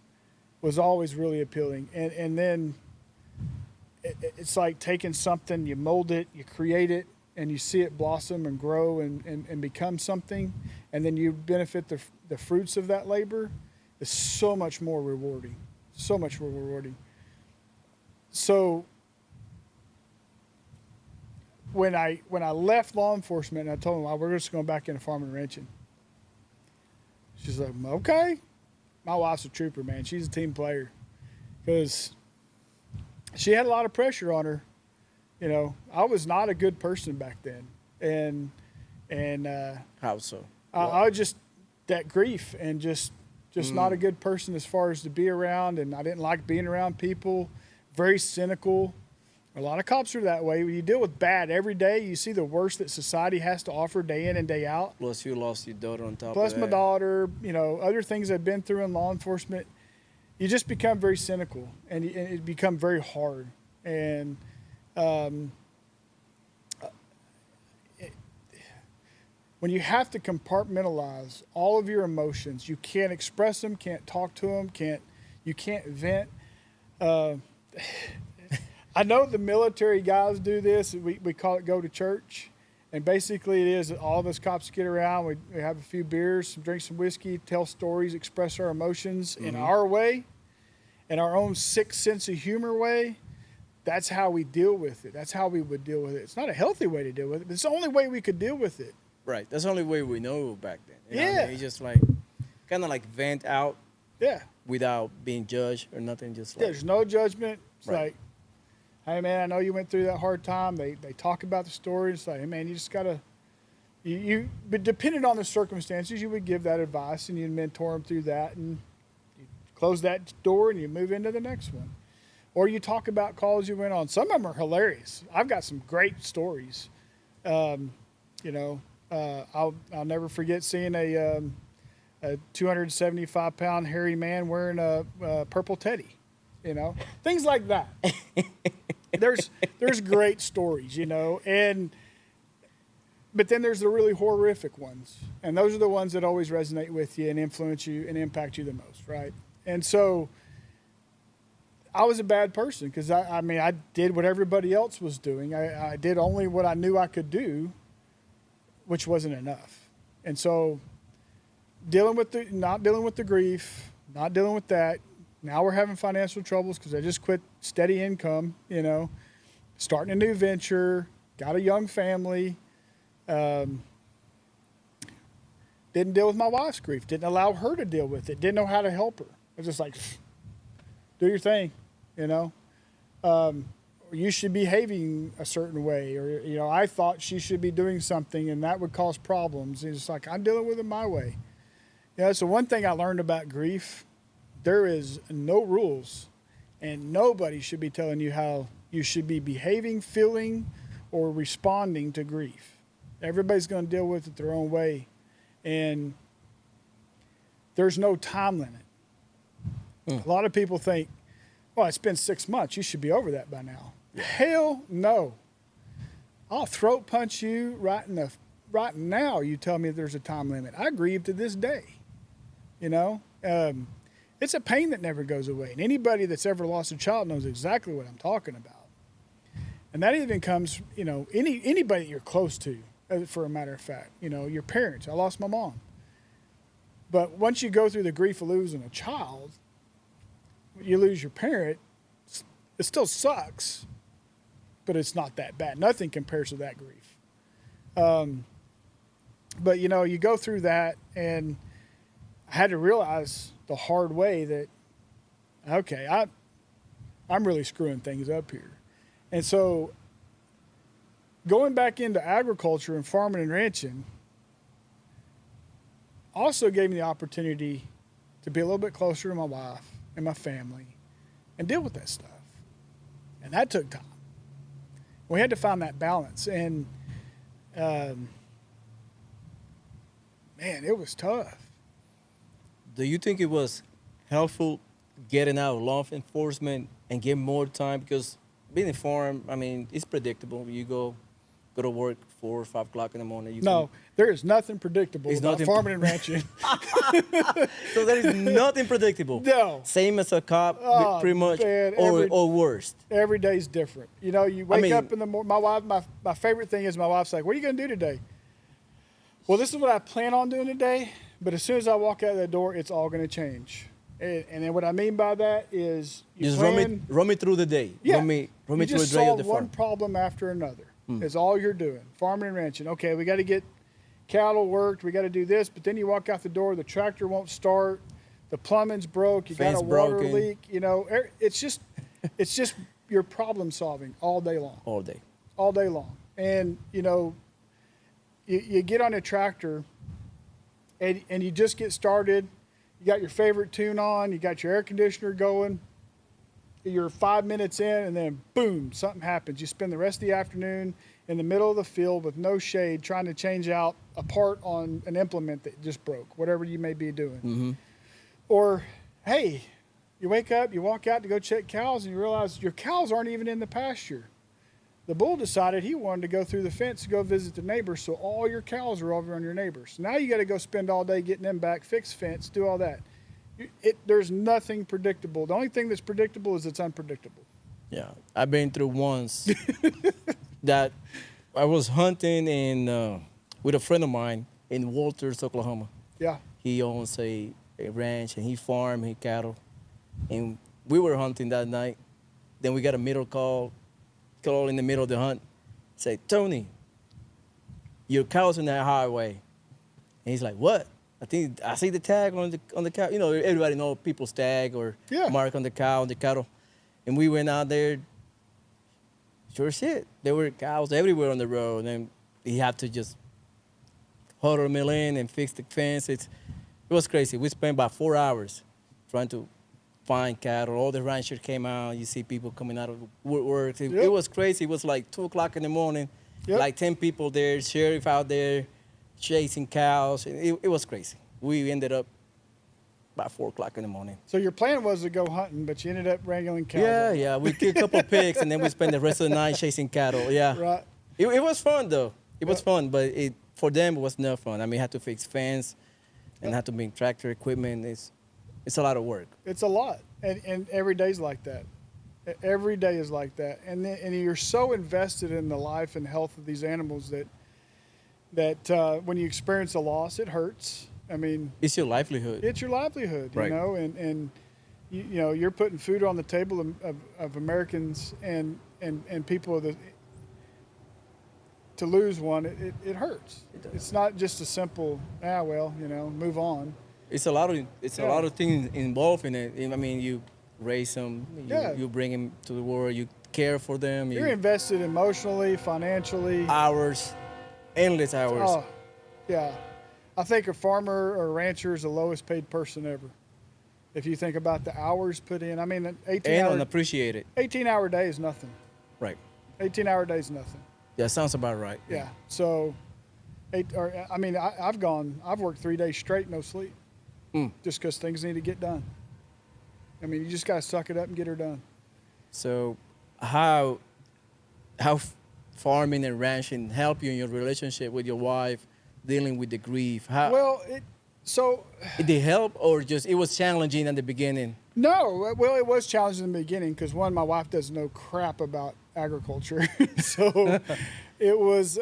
was always really appealing. And then it's like taking something, you mold it, you create it, and you see it blossom and grow and become something, and then you benefit the fruits of that labor. is so much more rewarding. So much more rewarding. So when I left law enforcement and I told them, well, we're just going back into farming and ranching, she's like, okay. My wife's a trooper, man. She's a team player because she had a lot of pressure on her. You know, I was not a good person back then, and How so? I was just that grief and just not a good person as far as to be around, and I didn't like being around people. Very cynical. A lot of cops are that way. When you deal with bad every day, you see the worst that society has to offer day in and day out. Plus, you lost your daughter on top Plus of that. my daughter, you know, other things I've been through in law enforcement. You just become very cynical, and it become very hard. And when you have to compartmentalize all of your emotions, you can't express them, can't talk to them, you can't vent. I know the military guys do this. We call it go to church. And basically it is that all of us cops get around, we have a few beers, drink some whiskey, tell stories, express our emotions in our way, in our own sick sense of humor way. That's how we deal with it. That's how we would deal with it. It's not a healthy way to deal with it, but it's the only way we could deal with it. Right. That's the only way we know back then. You know what I Yeah. mean? You just like, kind of like vent out Yeah. without being judged or nothing. Just like, There's no judgment. It's Right. like, hey man, I know you went through that hard time. They talk about the story. It's like, hey man, you just gotta, but depending on the circumstances, you would give that advice and you'd mentor them through that, and you close that door and you move into the next one. Or you talk about calls you went on. Some of them are hilarious. I've got some great stories. You know, I'll never forget seeing a 275-pound hairy man wearing a purple teddy. You know, things like that. There's great stories, you know, but then there's the really horrific ones, and those are the ones that always resonate with you and influence you and impact you the most, right? And so I was a bad person because I mean I did what everybody else was doing. I did only what I knew I could do, which wasn't enough. And so not dealing with the grief, not dealing with that. Now we're having financial troubles because I just quit steady income, you know, starting a new venture, got a young family. Didn't deal with my wife's grief, didn't allow her to deal with it, didn't know how to help her. I was just like, do your thing, you know. You should be behaving a certain way, or, you know, I thought she should be doing something and that would cause problems. And it's like, I'm dealing with it my way. You know, so one thing I learned about grief, there is no rules, and nobody should be telling you how you should be behaving, feeling, or responding to grief. Everybody's going to deal with it their own way, and there's no time limit. A lot of people think, well, it's been 6 months. You should be over that by now. Yeah. Hell no. I'll throat punch you right now. You tell me there's a time limit. I grieve to this day. You know, it's a pain that never goes away. And anybody that's ever lost a child knows exactly what I'm talking about. And that even comes, you know, anybody that you're close to, for a matter of fact. You know, your parents. I lost my mom. But once you go through the grief of losing a child, you lose your parent, it still sucks, but it's not that bad. Nothing compares to that grief. But, you know, you go through that, and I had to realize the hard way that, okay, I'm really screwing things up here. And so going back into agriculture and farming and ranching also gave me the opportunity to be a little bit closer to my wife and my family and deal with that stuff. And that took time. We had to find that balance. And, man, it was tough. do you think it was helpful getting out of law enforcement and get more time? Because being in farm, I mean, it's predictable. You go to work 4 or 5 o'clock in the morning. There is nothing predictable It's about nothing farming and ranching. So there is nothing predictable. No. Same as a cop, pretty much, man, or worse. Every day's different. You know, you wake up in the morning. My wife, my favorite thing is my wife's like, "What are you going to do today?" Well, this is what I plan on doing today, but as soon as I walk out that door, it's all going to change. And then what I mean by that is you Just plan. run me through the day. Yeah, Run me you through just the day of solve the one farm. problem after another. Is all you're doing. Farming and ranching. Okay, we got to get cattle worked. We got to do this, but then you walk out the door, the tractor won't start, the plumbing's broke, you got Fence a water broken. leak. You know, it's just you're problem solving all day long, All day. all day long. And you know, you get on a tractor, and you just get started. You got your favorite tune on. You got your air conditioner going. You're 5 minutes in, and then boom, something happens. You spend the rest of the afternoon in the middle of the field with no shade trying to change out a part on an implement that just broke, whatever you may be doing. Mm-hmm. Or, hey, you wake up, you walk out to go check cows, and you realize your cows aren't even in the pasture. The bull decided he wanted to go through the fence to go visit the neighbors, so all your cows are over on your neighbors. Now you got to go spend all day getting them back, fix fence, do all that. There's nothing predictable. The only thing that's predictable is it's unpredictable. Yeah, I've been through once that I was hunting with a friend of mine in Walters, Oklahoma. Yeah. He owns a ranch and he farm, he cattle. And we were hunting that night. Then we got a middle call in the middle of the hunt. Say, Tony, your cow's in that highway. And he's like, what? I think I see the tag on the cow. You know, everybody know people's tag or mark on the cow, on the cattle. And we went out there. Sure shit, there were cows everywhere on the road, and he had to just huddle them in and fix the fence. It was crazy. We spent about 4 hours trying to find cattle. All the ranchers came out. You see people coming out of woodworks. It was crazy. It was like 2 o'clock in the morning, like 10 people there, sheriff out there, chasing cows. It was crazy. We ended up about 4 o'clock in the morning. So your plan was to go hunting, but you ended up wrangling cows. Yeah. We killed a couple of pigs, and then we spent the rest of the night chasing cattle. Yeah. Right. It was fun, though. It was fun, but for them, it was not fun. I mean, had to fix fence and had to bring tractor equipment. It's a lot of work. It's a lot. And every day's like that. Every day is like that. And you're so invested in the life and health of these animals that when you experience a loss, it hurts. I mean, it's your livelihood. It's your livelihood, right. You know, and you know, you're putting food on the table of Americans and people to lose one, it hurts. It's not just a simple, well, you know, move on. It's a lot of things involved in it. I mean, you raise them, you bring them to the world, you care for them. You're invested emotionally, financially. Hours, endless hours. Oh, yeah. I think a farmer or a rancher is the lowest paid person ever. If you think about the hours put in, I mean, 18-hour. And appreciate it. 18-hour day is nothing. Right. 18-hour day is nothing. Yeah, sounds about right. Yeah. So, I've worked 3 days straight, no sleep, just because things need to get done. I mean, you just gotta suck it up and get her done. So, how farming and ranching help you in your relationship with your wife, dealing with the grief? Did they help, or just it was challenging at the beginning? No, well, it was challenging in the beginning because one, my wife doesn't know crap about agriculture, so it was.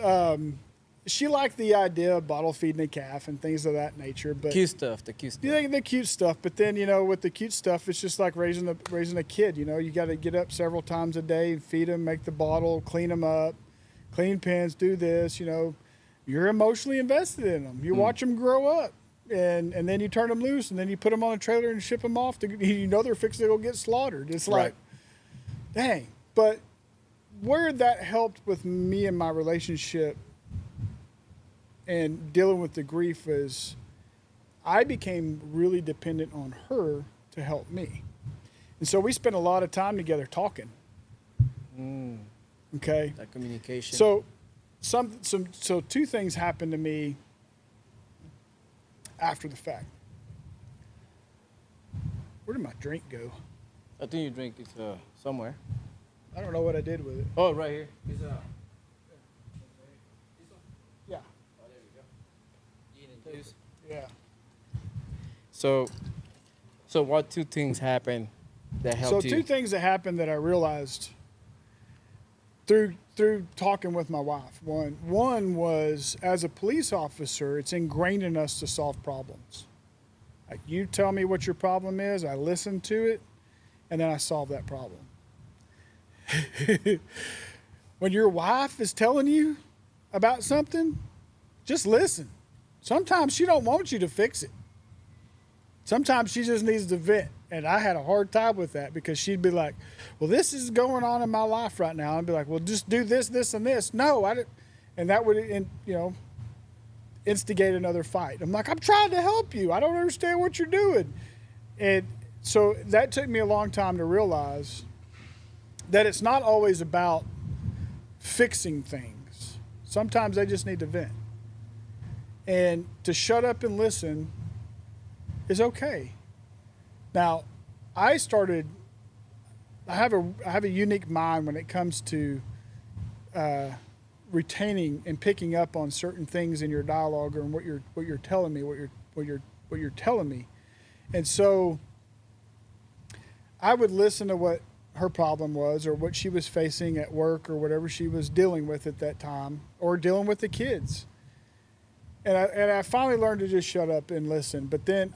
She liked the idea of bottle feeding a calf and things of that nature, but the cute stuff. Yeah, the cute stuff. But then, you know, with the cute stuff, it's just like raising a kid. You know, you got to get up several times a day, feed them, make the bottle, clean them up, clean pens, do this. You know, you're emotionally invested in them. You watch them grow up, and then you turn them loose, and then you put them on a trailer and ship them off. You know they're fixing to go get slaughtered. It's like, dang. But where that helped with me and my relationship and dealing with the grief is I became really dependent on her to help me. And so we spent a lot of time together talking. Okay. That communication. So so two things happened to me after the fact. Where did my drink go? I think your drink is somewhere. I don't know what I did with it. Oh, right here. It's Yeah. Oh, there we go. Gin and juice. Yeah. So what two things happened that helped you? So two things that happened that I realized through talking with my wife. One was, as a police officer, it's ingrained in us to solve problems. Like, you tell me what your problem is, I listen to it, and then I solve that problem. When your wife is telling you about something, just listen. Sometimes she don't want you to fix it. Sometimes she just needs to vent. And I had a hard time with that because she'd be like, well, this is going on in my life right now. I'd be like, well, just do this, this, and this. No, I didn't. And that would, instigate another fight. I'm like, I'm trying to help you. I don't understand what you're doing. And so that took me a long time to realize that it's not always about fixing things. Sometimes they just need to vent. And to shut up and listen is okay. Now, I have a unique mind when it comes to retaining and picking up on certain things in your dialogue or in what you're telling me. And so I would listen to what her problem was or what she was facing at work or whatever she was dealing with at that time or dealing with the kids. And I finally learned to just shut up and listen. But then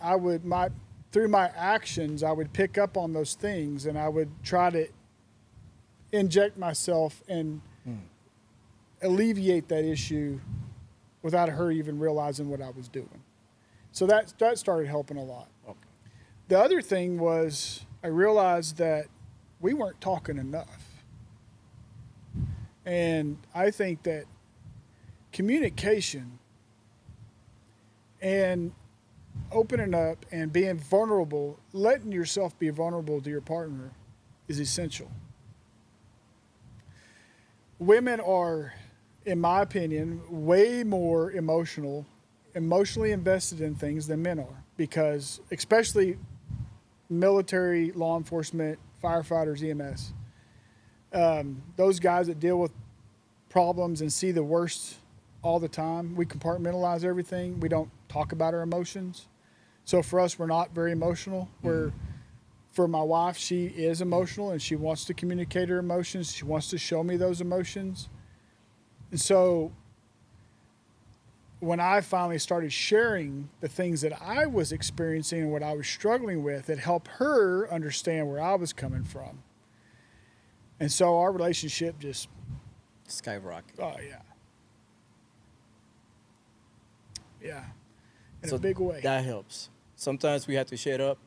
through my actions, I would pick up on those things and I would try to inject myself and alleviate that issue without her even realizing what I was doing. So that started helping a lot. Okay. The other thing was I realized that we weren't talking enough. And I think that communication and opening up and being vulnerable, letting yourself be vulnerable to your partner is essential. Women are, in my opinion, way more emotionally invested in things than men are because especially military, law enforcement, firefighters, EMS, those guys that deal with problems and see the worst all the time, we compartmentalize everything. We don't talk about our emotions. So for us, we're not very emotional. For my wife, she is emotional and she wants to communicate her emotions. She wants to show me those emotions. And so when I finally started sharing the things that I was experiencing and what I was struggling with, it helped her understand where I was coming from. And so our relationship just Skyrocket. Oh, yeah. Yeah. In So a big way. that helps. Sometimes we have to shut up.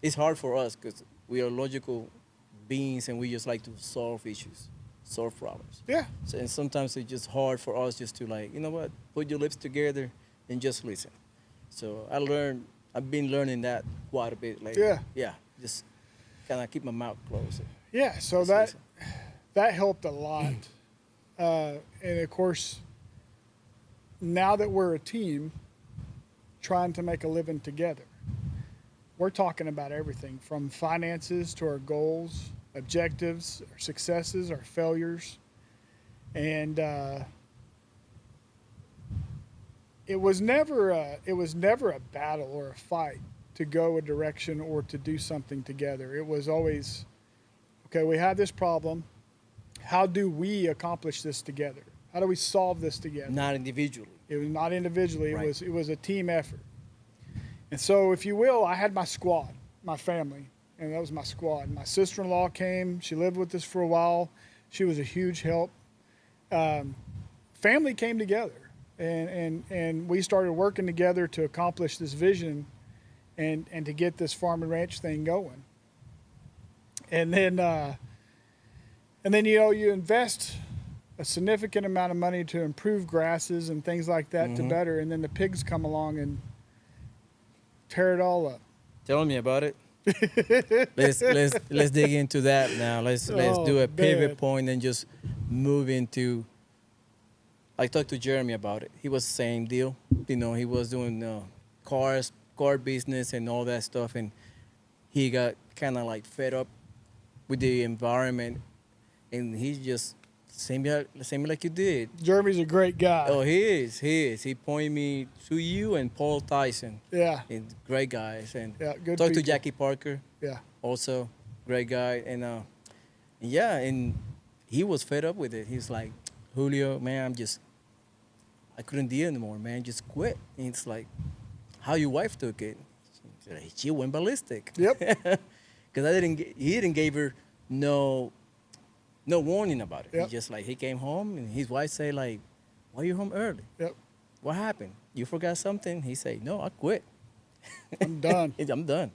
It's hard for us because we are logical beings and we just like to solve issues, solve problems. Yeah. So, and sometimes it's just hard for us just to like, you know what, put your lips together and just listen. So I've been learning that quite a bit lately. Yeah. Yeah. Just kind of keep my mouth closed. Yeah. So Just that listen. that helped a lot. And of course, now that we're a team trying to make a living together, we're talking about everything from finances to our goals, objectives, our successes, our failures. And it was never a battle or a fight to go a direction or to do something together. It was always, okay, we have this problem. How do we accomplish this together? How do we solve this together? Not individually. It was not individually. Right. It was a team effort. And so, if you will, I had my squad, my family, and that was my squad. My sister-in-law came. She lived with us for a while. She was a huge help. Family came together, and we started working together to accomplish this vision and to get this farm and ranch thing going. And then you invest a significant amount of money to improve grasses and things like that to better, and then the pigs come along and tear it all up. Tell me about it. let's dig into that now. Let's do a pivot man. point and just move into. I talked to Jeremy about it. He was the same deal. You know, he was doing car business and all that stuff, and he got kind of like fed up with the environment, and he just same like you did. Jeremy's a great guy. Oh, he is. He pointed me to you and Paul Tyson. Yeah. And great guys. And Yeah, good talked to people. Jackie Parker, Yeah. also great guy. And yeah, and he was fed up with it. He's like, Julio, man, I couldn't deal anymore, man. Just quit. And it's like, how your wife took it? She went ballistic. Yep. Because he didn't give her no warning about it. Yep. He just like he came home and his wife say like, "Why are you home early? Yep. What happened? You forgot something?" He say, "No, I quit. I'm done. I'm done.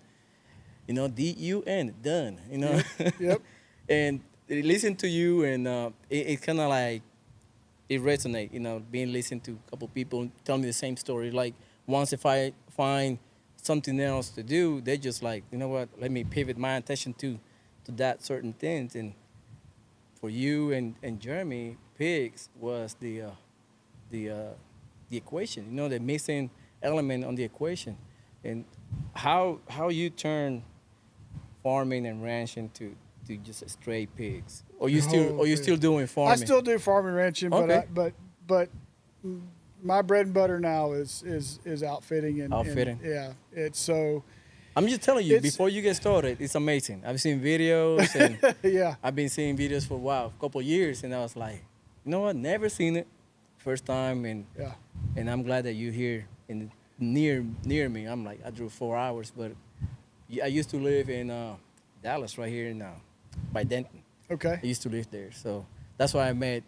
You know, DUN, done. You know." Yep. And listen to you, and it kind of like it resonate. You know, being listened to a couple people tell me the same story. Like once if I find something else to do, they just like, you know what? Let me pivot my attention to that certain things. And for you and Jeremy, pigs was the equation. You know, the missing element on the equation, and how you turn farming and ranching to just stray pigs, or you still doing farming? I still do farming ranching, Okay. but my bread and butter now is outfitting and Outfitting. yeah, it's so I'm just telling you, It's- before you get started, it's amazing. I've seen videos, and yeah. I've been seeing videos for a while, a couple of years, and I was like, you know what? Never seen it, first time, and Yeah. I'm glad that you're here and near me. I'm like, I drove 4 hours, but I used to live in Dallas, right here in by Denton. Okay. I used to live there, so that's why I met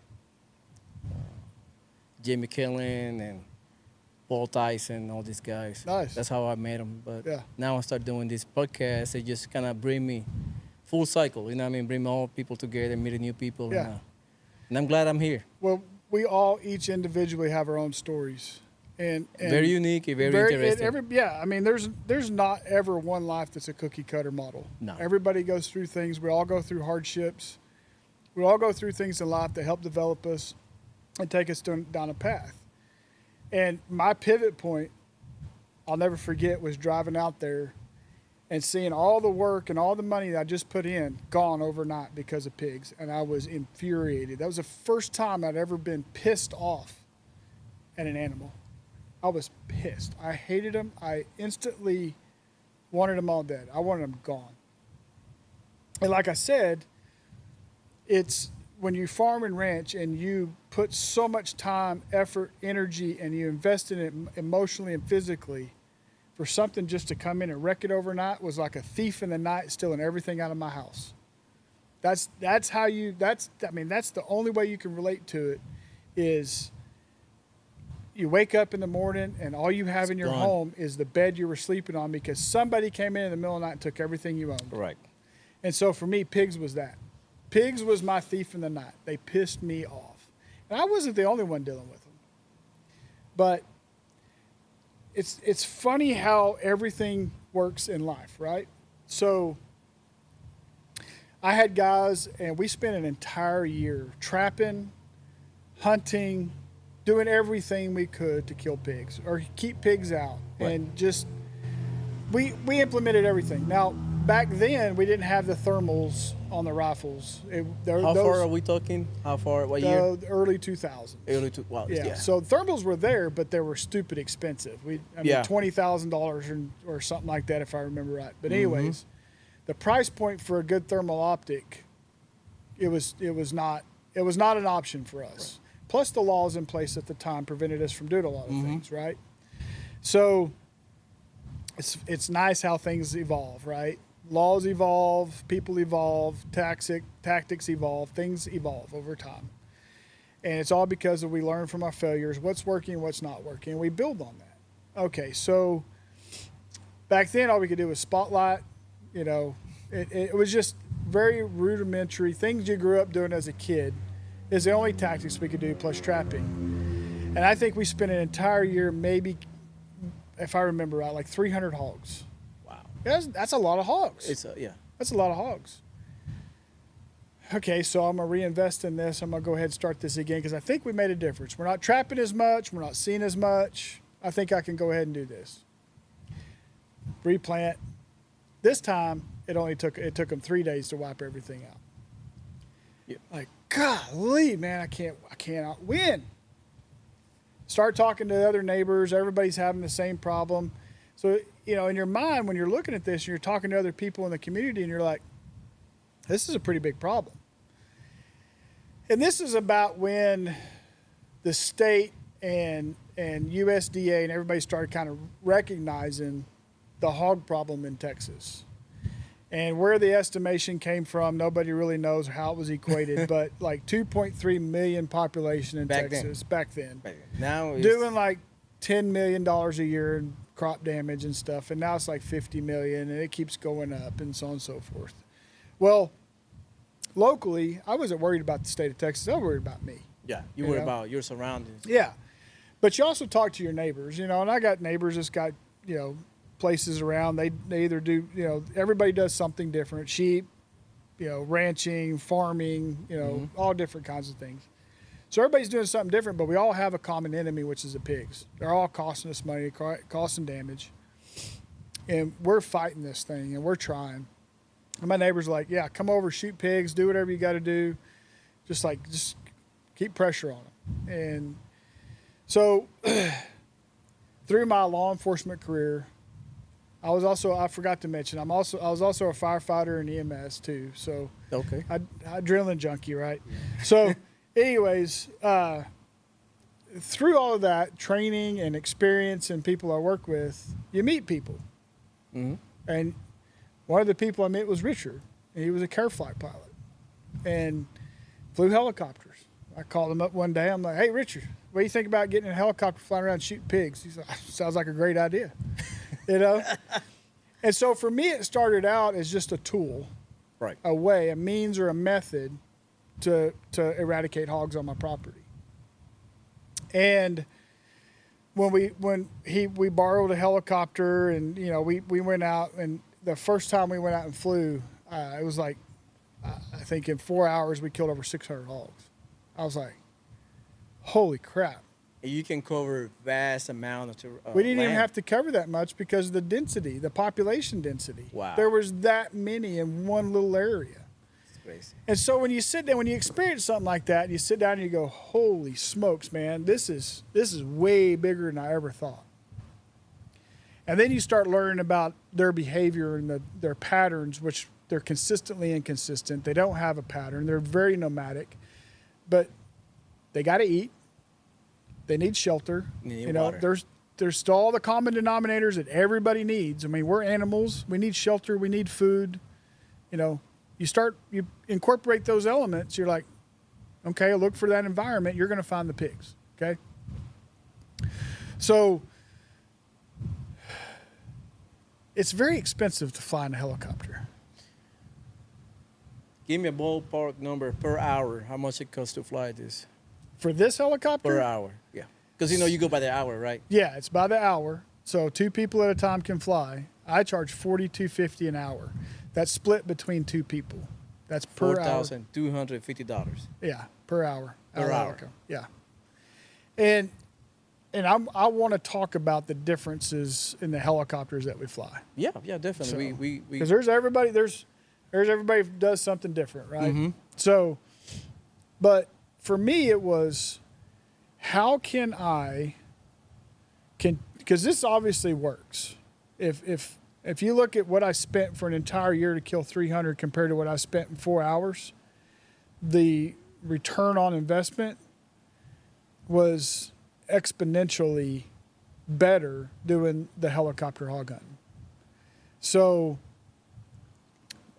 Jimmy Killen and Paul Tyson, all these guys. Nice. That's how I met them. But Yeah. now I start doing this podcast. It just kind of bring me full cycle. You know what I mean? Bring all people together, meeting new people. Yeah. And I'm glad I'm here. Well, we all each individually have our own stories, and Very unique and very interesting. I mean, there's not ever one life that's a cookie cutter model. No. Everybody goes through things. We all go through hardships. We all go through things in life that help develop us and take us down a path. And my pivot point, I'll never forget, was driving out there and seeing all the work and all the money that I just put in gone overnight because of pigs. And I was infuriated. That was the first time I'd ever been pissed off at an animal. I was pissed. I hated them. I instantly wanted them all dead. I wanted them gone. And like I said, it's when you farm and ranch and you put so much time, effort, energy, and you invest in it emotionally and physically, for something just to come in and wreck it overnight was like a thief in the night stealing everything out of my house. That's the only way you can relate to it is you wake up in the morning and all you have in your gone. home is the bed you were sleeping on because somebody came in the middle of the night and took everything you owned. Right. And so for me, pigs was that. Pigs was my thief in the night. They pissed me off. And I wasn't the only one dealing with them. But it's funny how everything works in life, right? So I had guys, and we spent an entire year trapping, hunting, doing everything we could to kill pigs or keep pigs out. Right. And just, we implemented everything. Now, back then, we didn't have the thermals on the rifles. How far are we talking? How far? What year? The early 2000s. Wow. Yeah. So thermals were there, but they were stupid expensive. Yeah. $20,000 or something like that, if I remember right. But Mm-hmm. anyways, the price point for a good thermal optic, it was not an option for us. Right. Plus, the laws in place at the time prevented us from doing a lot of things, right? So it's nice how things evolve, right? Laws evolve, people evolve, tactics evolve, things evolve over time. And it's all because we learn from our failures, what's working, what's not working, and we build on that. Okay, so back then all we could do was spotlight, it was just very rudimentary, things you grew up doing as a kid is the only tactics we could do plus trapping. And I think we spent an entire year, maybe, if I remember right, like 300 hogs. That's a lot of hogs. That's a lot of hogs. Okay, so I'm going to reinvest in this. I'm going to go ahead and start this again because I think we made a difference. We're not trapping as much. We're not seeing as much. I think I can go ahead and do this. Replant. This time, it took them 3 days to wipe everything out. Yeah. Like, golly, man, I cannot win. Start talking to other neighbors. Everybody's having the same problem. So, in your mind, when you're looking at this and you're talking to other people in the community and you're like, this is a pretty big problem. And this is about when the state and USDA and everybody started kind of recognizing the hog problem in Texas. And where the estimation came from, nobody really knows how it was equated, but like 2.3 million population in Texas back then. Now it's Doing like $10 million a year in crop damage and stuff. And now it's like 50 million and it keeps going up and so on and so forth. Well, locally, I wasn't worried about the state of Texas. I was worried about me. yeah. You worry about your surroundings. Yeah. But you also talk to your neighbors, and I got neighbors that's got, places around. They either do, everybody does something different. Sheep, ranching, farming, all different kinds of things. So everybody's doing something different, but we all have a common enemy, which is the pigs. They're all costing us money, causing damage. And we're fighting this thing, and we're trying. And my neighbors are like, yeah, come over, shoot pigs, do whatever you got to do. Just keep pressure on them. And so through my law enforcement career, I forgot to mention, I was also a firefighter in EMS too. So Okay. adrenaline junkie, right? So anyways, through all of that training and experience and people I work with, you meet people. Mm-hmm. And one of the people I met was Richard. And he was a care flight pilot and flew helicopters. I called him up one day. I'm like, hey, Richard, what do you think about getting in a helicopter, flying around shooting pigs? He's like, sounds like a great idea. And so for me, it started out as just a tool, Right. a way, a means or a method to eradicate hogs on my property. And when we borrowed a helicopter and, we went out, and the first time we went out and flew, it was like, I think in 4 hours, we killed over 600 hogs. I was like, holy crap. You can cover vast amount of We didn't even land. have to cover that much because of the density, the population density. Wow. There was that many in one little area. It's crazy. And so when you sit down, when you experience something like that, you sit down and you go, holy smokes, man, this is way bigger than I ever thought. And then you start learning about their behavior and their patterns, which they're consistently inconsistent. They don't have a pattern. They're very nomadic, but they got to eat. They need shelter. They need water. There's still all the common denominators that everybody needs. I mean, we're animals. We need shelter. We need food. You incorporate those elements. You're like, okay, look for that environment. You're going to find the pigs. Okay. So it's very expensive to fly in a helicopter. Give me a ballpark number per hour. How much it costs to fly this For this helicopter? per hour? Yeah, because you go by the hour, right? Yeah, it's by the hour. So 2 people at a time can fly. I charge $42.50 an hour. That's split between 2 people. That's per hour. $4,250. Yeah, per hour. Per hour. Yeah. And I want to talk about the differences in the helicopters that we fly. Yeah, definitely. We Because there's everybody who does something different, right? Mhm. So, but for me it was, how can because this obviously works. If you look at what I spent for an entire year to kill 300 compared to what I spent in 4 hours, the return on investment was exponentially better doing the helicopter hog hunting. So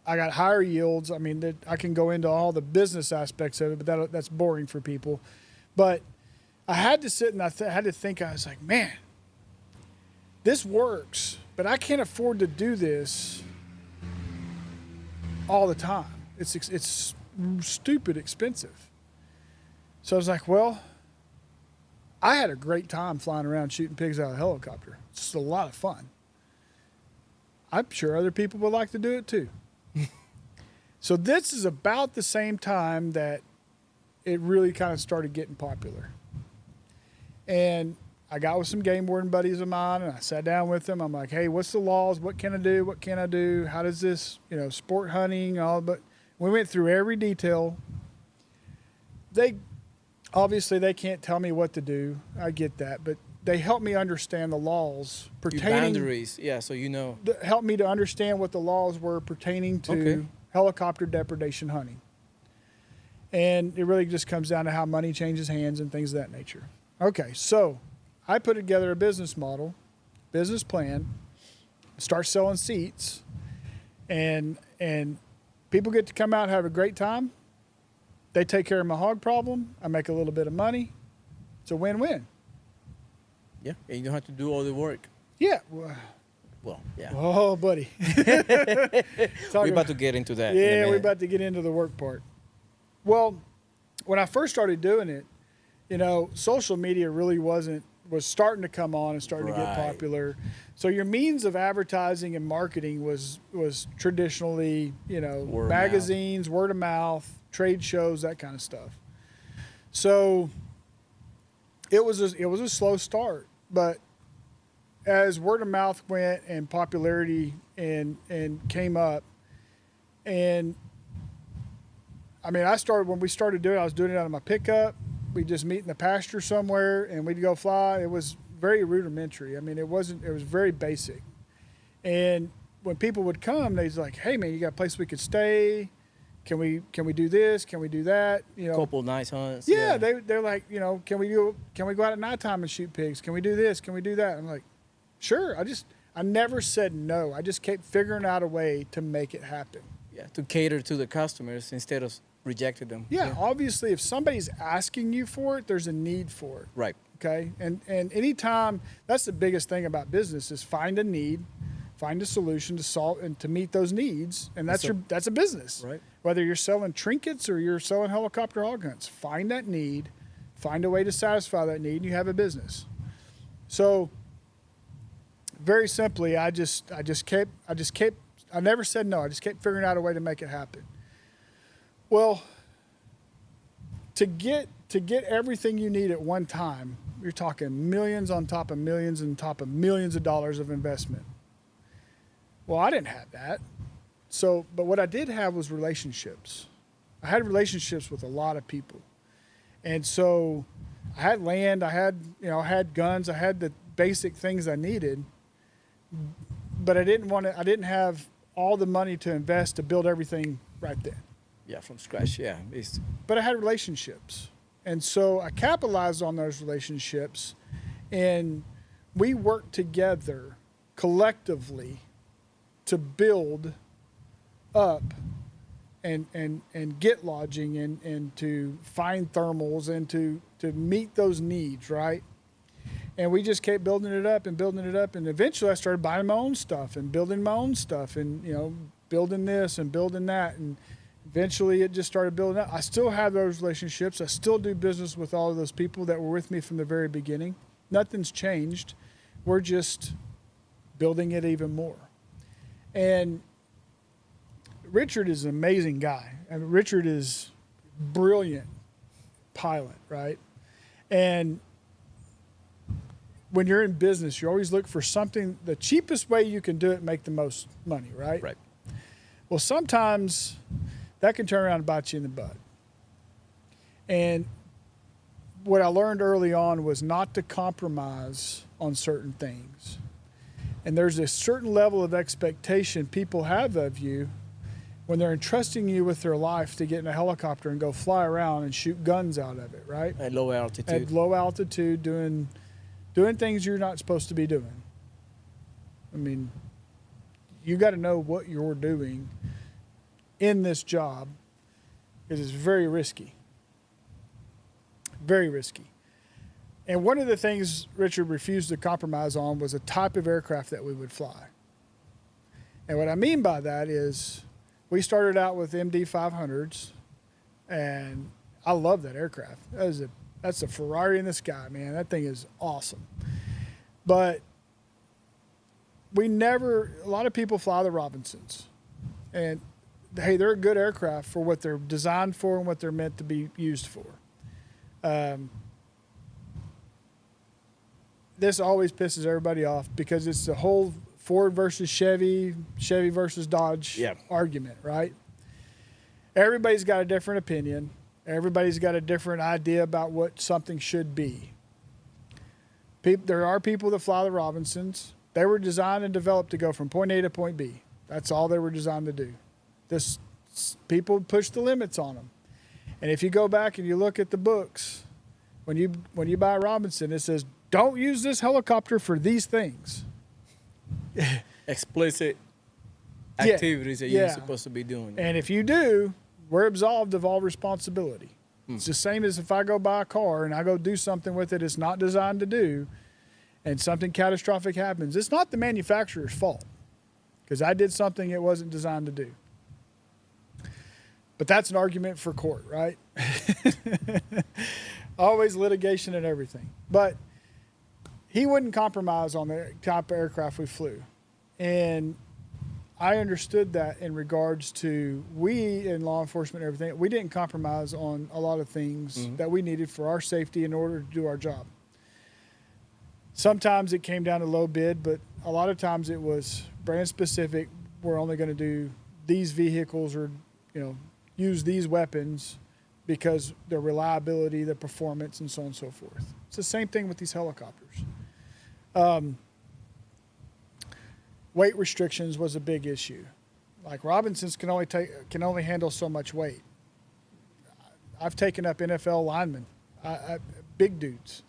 I got higher yields. I mean, I can go into all the business aspects of it, but that's boring for people. But I had to sit and I had to think. I was like, man, this works, but I can't afford to do this all the time. It's stupid expensive. So I was like, well, I had a great time flying around shooting pigs out of a helicopter. It's just a lot of fun. I'm sure other people would like to do it too. So this is about the same time that it really kind of started getting popular. And I got with some game warden buddies of mine and I sat down with them. I'm like, hey, what's the laws? What can I do? What can't I do? How does this, sport hunting, but we went through every detail. Obviously they can't tell me what to do. I get that, but they helped me understand the laws pertaining. Your boundaries, yeah, so Helped me to understand what the laws were pertaining to helicopter depredation hunting. And it really just comes down to how money changes hands and things of that nature. Okay, so I put together a business model, business plan, start selling seats, and people get to come out and have a great time. They take care of my hog problem. I make a little bit of money. It's a win-win. Yeah, and you don't have to do all the work. Yeah. Well, yeah. Oh, buddy. We're about to get into that. in a Yeah, we're minute. about to get into the work part. Well, when I first started doing it, social media really was starting to come on and starting to get Right. popular. So your means of advertising and marketing was traditionally, Word of magazines, word of mouth, trade shows, that kind of stuff. So it was a slow start, but as word of mouth went and popularity and came up, and I mean, when we started doing it, I was doing it out of my pickup. We'd just meet in the pasture somewhere and we'd go fly. It was very rudimentary. I mean, it was very basic. And when people would come, they'd like, "Hey man, you got a place we could stay? Can we do this? Can we do that?" Couple nice hunts. Yeah, they're like, can we go out at nighttime and shoot pigs? Can we do this? Can we do that? I'm like, sure. I never said no. I just kept figuring out a way to make it happen. Yeah, to cater to the customers instead of rejecting them. Yeah, obviously, if somebody's asking you for it, there's a need for it. Right. Okay, and anytime, that's the biggest thing about business is find a need, find a solution to solve and to meet those needs, and that's a business. Right. Whether you're selling trinkets or you're selling helicopter hog hunts, find that need, find a way to satisfy that need, and you have a business. So, very simply, I never said no. I just kept figuring out a way to make it happen. Well, to get everything you need at one time, you're talking millions on top of millions of dollars of investment. Well, I didn't have that. So, but what I did have was relationships. I had relationships with a lot of people. And so I had land, I had guns, I had the basic things I needed, but I didn't have all the money to invest to build everything right then. Yeah, from scratch. Yeah. But I had relationships. And so I capitalized on those relationships, and we worked together collectively to build up and get lodging and to find thermals and to meet those needs, right? And we just kept building it up, and eventually I started buying my own stuff and building my own stuff and building this and building that, and eventually it just started building up. I still have those relationships. I still do business with all of those people that were with me from the very beginning. Nothing's changed. We're just building it even more. And Richard is an amazing guy. I mean, Richard is brilliant pilot, right? And when you're in business, you always look for something, the cheapest way you can do it, make the most money, right? Right. Well, sometimes that can turn around and bite you in the butt. And what I learned early on was not to compromise on certain things. And there's a certain level of expectation people have of you when they're entrusting you with their life to get in a helicopter and go fly around and shoot guns out of it, right? At low altitude. At low altitude, doing things you're not supposed to be doing. I mean, you got to know what you're doing in this job, because it's very risky. Very risky. And one of the things Richard refused to compromise on was a type of aircraft that we would fly. And what I mean by that is we started out with MD 500s, and I love that aircraft. That's a Ferrari in the sky, man. That thing is awesome. But a lot of people fly the Robinsons. And hey, they're a good aircraft for what they're designed for and what they're meant to be used for. This always pisses everybody off because it's the whole Ford versus Chevy versus Dodge argument, right? Everybody's got a different opinion. Everybody's got a different idea about what something should be. There are people that fly the Robinsons. They were designed and developed to go from point A to point B. That's all they were designed to do. People push the limits on them. And if you go back and you look at the books, when you buy a Robinson, it says, don't use this helicopter for these things. explicit Yeah, activities that yeah. you're supposed to be doing. And if you do, we're absolved of all responsibility. It's the same as if I go buy a car and I go do something with it it's not designed to do, and something catastrophic happens. It's not the manufacturer's fault because I did something it wasn't designed to do. But that's an argument for court, right? Always litigation and everything. But he wouldn't compromise on the type of aircraft we flew. And I understood that in regards to we in law enforcement and everything, we didn't compromise on a lot of things that we needed for our safety in order to do our job. Sometimes it came down to low bid, but a lot of times it was brand specific. We're only going to do these vehicles or, use these weapons because their reliability, their performance, and so on and so forth. It's the same thing with these helicopters. Weight restrictions was a big issue. Like Robinsons can only handle so much weight. I've taken up NFL linemen, big dudes.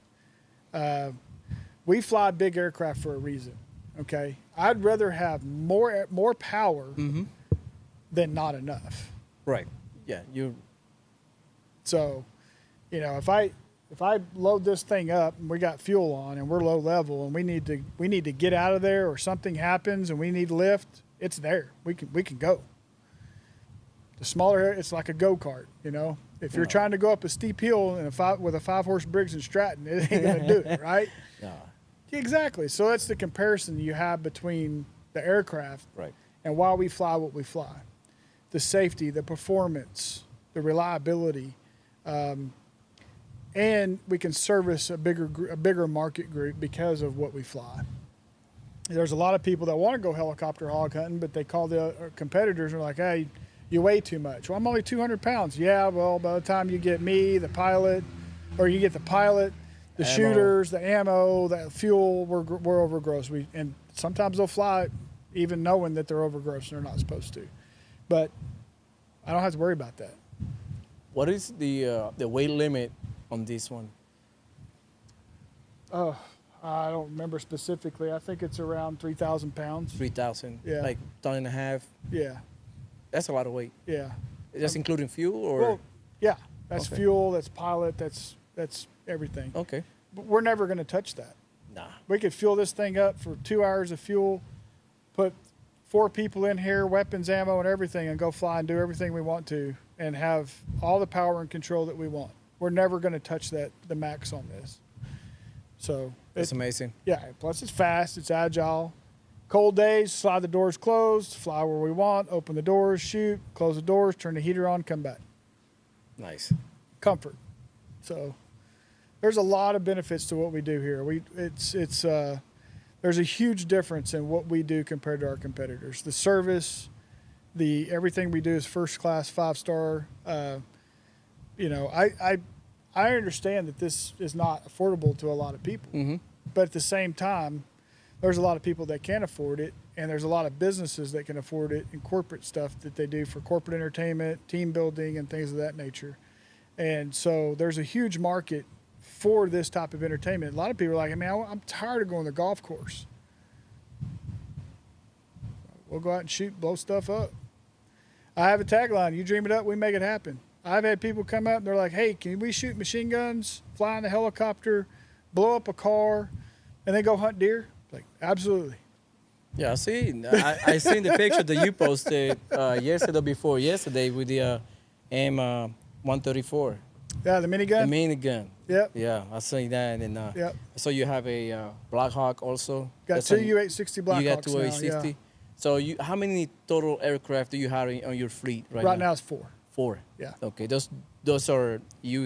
We fly big aircraft for a reason. Okay, I'd rather have more power than not enough. Right. Yeah. So, if I load this thing up and we got fuel on and we're low level and we need to get out of there or something happens and we need lift, it's there. We can go. The smaller, it's like a go-kart, If you're trying to go up a steep hill with a 5-horse Briggs and Stratton, it ain't gonna do it, right? No. Exactly. So that's the comparison you have between the aircraft and why we fly what we fly. The safety, the performance, the reliability, and we can service a bigger market group because of what we fly. There's a lot of people that want to go helicopter hog hunting, but they call the competitors and are like, hey, you weigh too much. Well, I'm only 200 pounds. Yeah, well, by the time you get me, the pilot, or you get the pilot, the shooters, the ammo, the fuel, we're overgross. And sometimes they'll fly even knowing that they're overgross and they're not supposed to. But I don't have to worry about that. What is the weight limit on this one? Oh, I don't remember specifically. I think it's around 3,000 pounds. 3,000. Yeah. Like ton and a half. Yeah. That's a lot of weight. Yeah. That's including fuel, or? Well, yeah. That's Okay. fuel. That's pilot. That's everything. Okay. But we're never going to touch that. Nah. We could fuel this thing up for 2 hours of fuel, put 4 people in here, weapons, ammo, and everything, and go fly and do everything we want to, and have all the power and control that we want. We're never going to touch the max on this. So That's amazing. Yeah. Plus, it's fast. It's agile. Cold days, slide the doors closed, fly where we want, open the doors, shoot, close the doors, turn the heater on, come back. Nice. Comfort. So there's a lot of benefits to what we do here. There's a huge difference in what we do compared to our competitors. The service, everything we do is first class, 5-star. I understand that this is not affordable to a lot of people, but at the same time, there's a lot of people that can afford it, and there's a lot of businesses that can afford it, and corporate stuff that they do for corporate entertainment, team building, and things of that nature. And so there's a huge market for this type of entertainment. A lot of people are like, man, I'm tired of going to the golf course. We'll go out and shoot, blow stuff up. I have a tagline: you dream it up, we make it happen. I've had people come out and they're like, hey, can we shoot machine guns, fly in a helicopter, blow up a car, and then go hunt deer? Like, absolutely. Yeah, I see. I seen the picture that you posted yesterday or before yesterday with the M134. Yeah, the minigun? The minigun. Yep. Yeah, I see that. And Yep. so you have a Black Hawk also. Got That's two an- U-860 Blackhawks You got two now, U-860. yeah. So how many total aircraft do you have on your fleet right now? Right now it's 4. 4. Yeah. Okay, those are the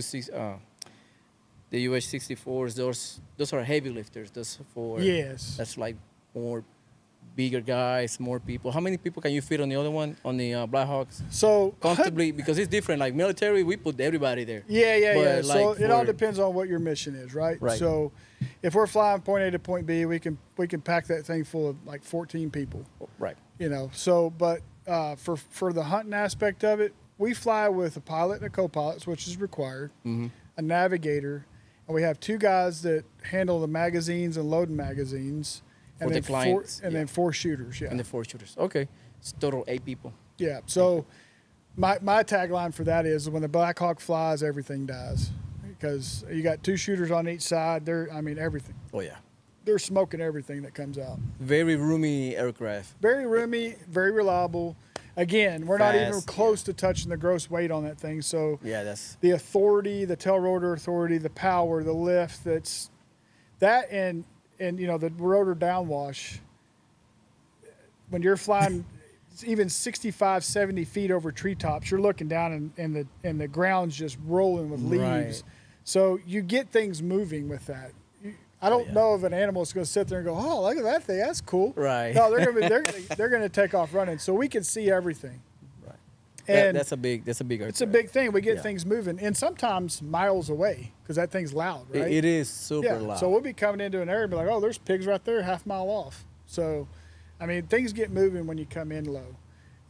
UH-64s. Those are heavy lifters. Those for Yes. That's like more bigger guys, more people. How many people can you fit on the other one, on the Blackhawks? So Comfortably, because it's different. Like military, we put everybody there. Yeah. But So like it all for- depends on what your mission is, right? Right. So if we're flying point A to point B, we can pack that thing full of like 14 people. Right. So but for the hunting aspect of it, we fly with a pilot and a co-pilot, which is required, a navigator, and we have 2 guys that handle the magazines and loading magazines, For the clients, then 4 shooters. Yeah. and the 4 shooters. Okay, it's total 8 people. Yeah. So my tagline for that is when the Black Hawk flies, everything dies, because you got 2 shooters on each side. Everything. Oh yeah, They're smoking everything that comes out. very roomy aircraft. Very roomy, very reliable. Again, we're not even Fast, close to touching the gross weight on that thing. So Yeah, that's the authority, the tail rotor authority, the power, the lift, that and the rotor downwash. When you're flying even 65, 70 feet over treetops, you're looking down and the ground's just rolling with leaves. Right. So you get things moving with that. I don't know if an animal is going to sit there and go, "Oh, look at that thing, that's cool." Right. No, they're going to take off running. So we can see everything. right. And That's a big it's a aircraft. big thing. We get Yeah. things moving, and sometimes miles away because that thing's loud, right? It is super yeah. loud. So we'll be coming into an area and be like, "Oh, there's pigs right there, half mile off." So, things get moving when you come in low,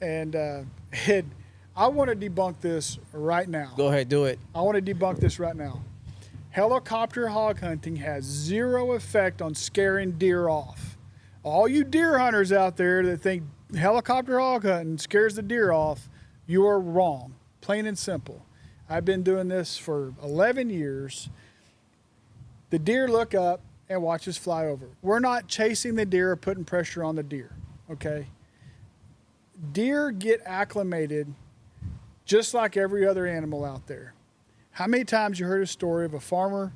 and I want to debunk this right now. Go ahead, do it. I want to debunk this right now. Helicopter hog hunting has 0 effect on scaring deer off. All you deer hunters out there that think helicopter hog hunting scares the deer off, you are wrong. Plain and simple. I've been doing this for 11 years. The deer look up and watch us fly over. We're not chasing the deer or putting pressure on the deer, okay? Deer get acclimated just like every other animal out there. How many times you heard a story of a farmer,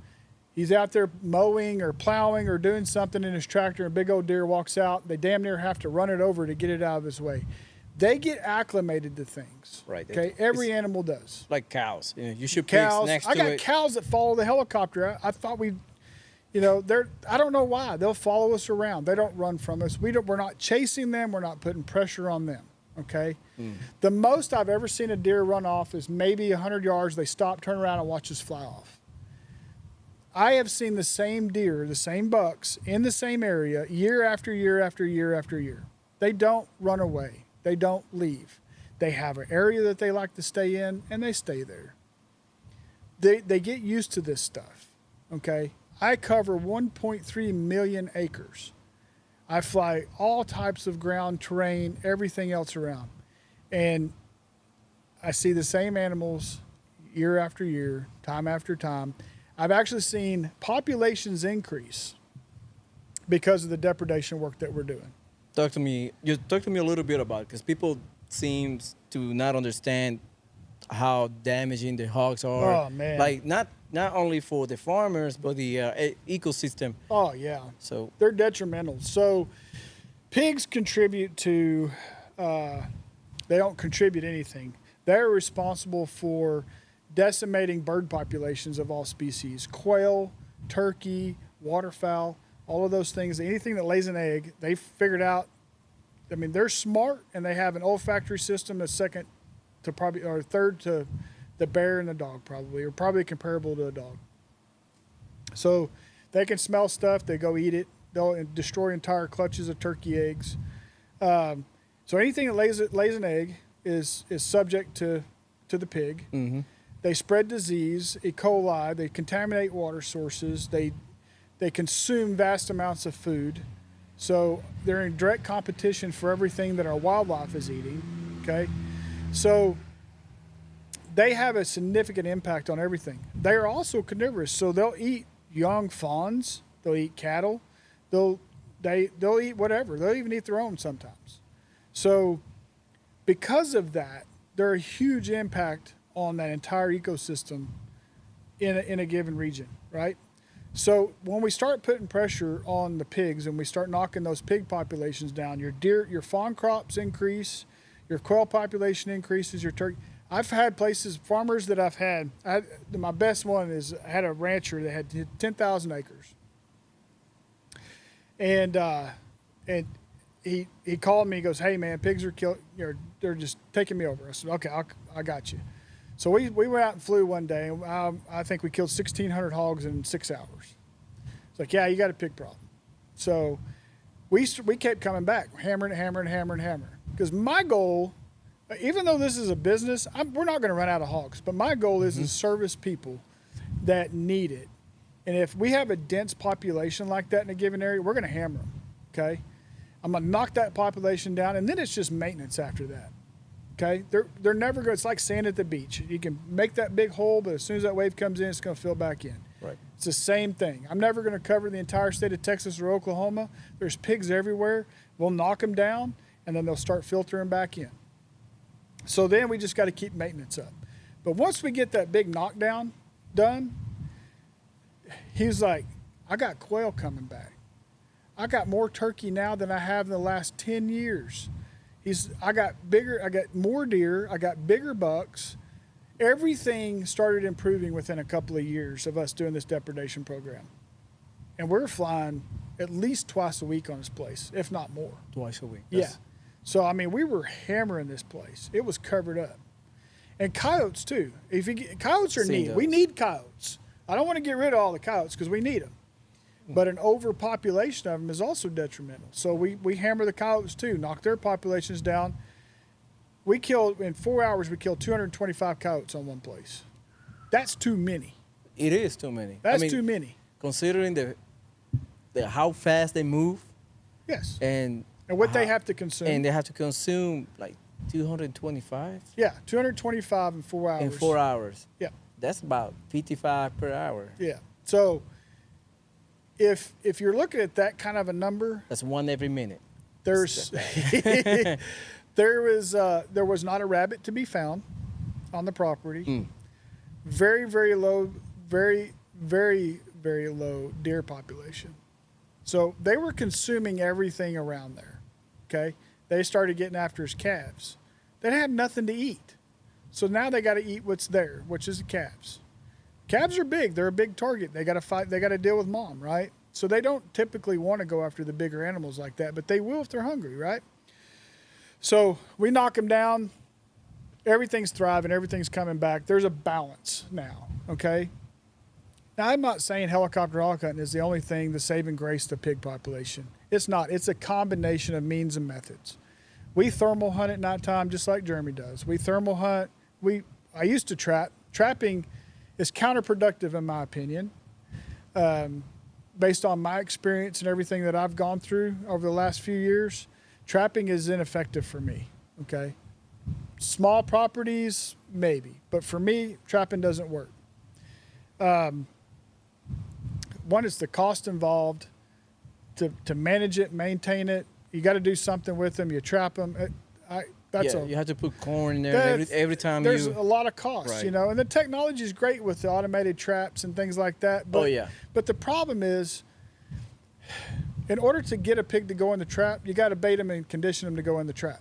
he's out there mowing or plowing or doing something in his tractor, and a big old deer walks out, they damn near have to run it over to get it out of his way. They get acclimated to things. Right. Okay, every animal does. Like cows. You should Cows. pigs next I to got it. cows that follow the helicopter. I thought they're. I don't know why they'll follow us around. They don't run from us. We're not chasing them. We're not putting pressure on them. Okay. The most I've ever seen a deer run off is maybe 100 yards. They stop, turn around, and watch us fly off. I have seen the same deer, the same bucks in the same area year after year after year after year. They don't run away. They don't leave. They have an area that they like to stay in, and they stay there. They get used to this stuff. Okay. I cover 1.3 million acres. I fly all types of ground, terrain, everything else around. And I see the same animals year after year, time after time. I've actually seen populations increase because of the depredation work that we're doing. Talk to me a little bit about it, because people seems to not understand how damaging the hogs are. Oh, man. Like not only for the farmers, but the ecosystem. Oh, yeah. So They're detrimental. So pigs contribute to, they don't contribute anything. They're responsible for decimating bird populations of all species. Quail, turkey, waterfowl, all of those things. Anything that lays an egg, they figured out. They're smart, and they have an olfactory system that's second to probably, or third to the bear and the dog probably, or probably comparable to a dog. So they can smell stuff. They go eat it. They'll destroy entire clutches of turkey eggs. So anything that lays an egg is subject to the pig. mhm. They spread disease, E. coli. They contaminate water sources. They consume vast amounts of food. So they're in direct competition for everything that our wildlife is eating. Okay, so they have a significant impact on everything. They are also carnivorous, so they'll eat young fawns. They'll eat cattle. They'll eat whatever. They'll even eat their own sometimes. So because of that, they're a huge impact on that entire ecosystem in a given region, right? So when we start putting pressure on the pigs and we start knocking those pig populations down, your fawn crops increase, your quail population increases, your turkey. I've had farmers that I've had. My best one is I had a rancher that had 10,000 acres, and he called me. He goes, "Hey man, pigs are killing. They're just taking me over." I said, "Okay, I got you." So we went out and flew one day, and I think we killed 1,600 hogs in 6 hours. It's like, yeah, you got a pig problem. So we kept coming back, hammering, because my goal. Even though this is a business, we're not going to run out of hogs. But my goal is to service people that need it. And if we have a dense population like that in a given area, we're going to hammer them. Okay, I'm gonna knock that population down, and then it's just maintenance after that. Okay, they're never going. It's like sand at the beach. You can make that big hole, but as soon as that wave comes in, it's going to fill back in. Right. It's the same thing. I'm never going to cover the entire state of Texas or Oklahoma. There's pigs everywhere. We'll knock them down, and then they'll start filtering back in. So then we just got to keep maintenance up. But once we get that big knockdown done, he's like, I got quail coming back. I got more turkey now than I have in the last 10 years. I got more deer, I got bigger bucks. Everything started improving within a couple of years of us doing this depredation program. And we're flying at least twice a week on this place, if not more. Twice a week. Yeah. So, I mean, we were hammering this place. It was covered up. And coyotes, too. Coyotes are neat. We need coyotes. I don't want to get rid of all the coyotes because we need them. But an overpopulation of them is also detrimental. So we hammer the coyotes too, knock their populations down. In 4 hours, we killed 225 coyotes on one place. That's too many. It is too many. That's too many. Considering the how fast they move. Yes. And what they have to consume. And they have to consume like 225? Yeah, 225 in 4 hours. In 4 hours. Yeah. That's about 55 per hour. Yeah. So if you're looking at that kind of a number, that's one every minute. There was not a rabbit to be found on the property. Very, very low, very, very, very low deer population. So they were consuming everything around there. Okay, they started getting after his calves. They had nothing to eat, so now they got to eat what's there, which is the calves. Calves are big. They're a big target. They got to fight. They got to deal with mom, right? So they don't typically want to go after the bigger animals like that, but they will if they're hungry, right? So we knock them down. Everything's thriving. Everything's coming back. There's a balance now, okay? Now, I'm not saying helicopter hog hunting is the only thing, the saving grace to pig population. It's not. It's a combination of means and methods. We thermal hunt at nighttime just like Jeremy does. We thermal hunt. I used to trap. Trapping is counterproductive in my opinion. Based on my experience and everything that I've gone through over the last few years, trapping is ineffective for me, okay? Small properties, maybe. But for me, trapping doesn't work. One is the cost involved to manage it, maintain it. You got to do something with them. You trap them. You have to put corn in there every time. There's a lot of costs, right. you know, and the technology is great with the automated traps and things like that. But, But the problem is, in order to get a pig to go in the trap, you got to bait them and condition them to go in the trap.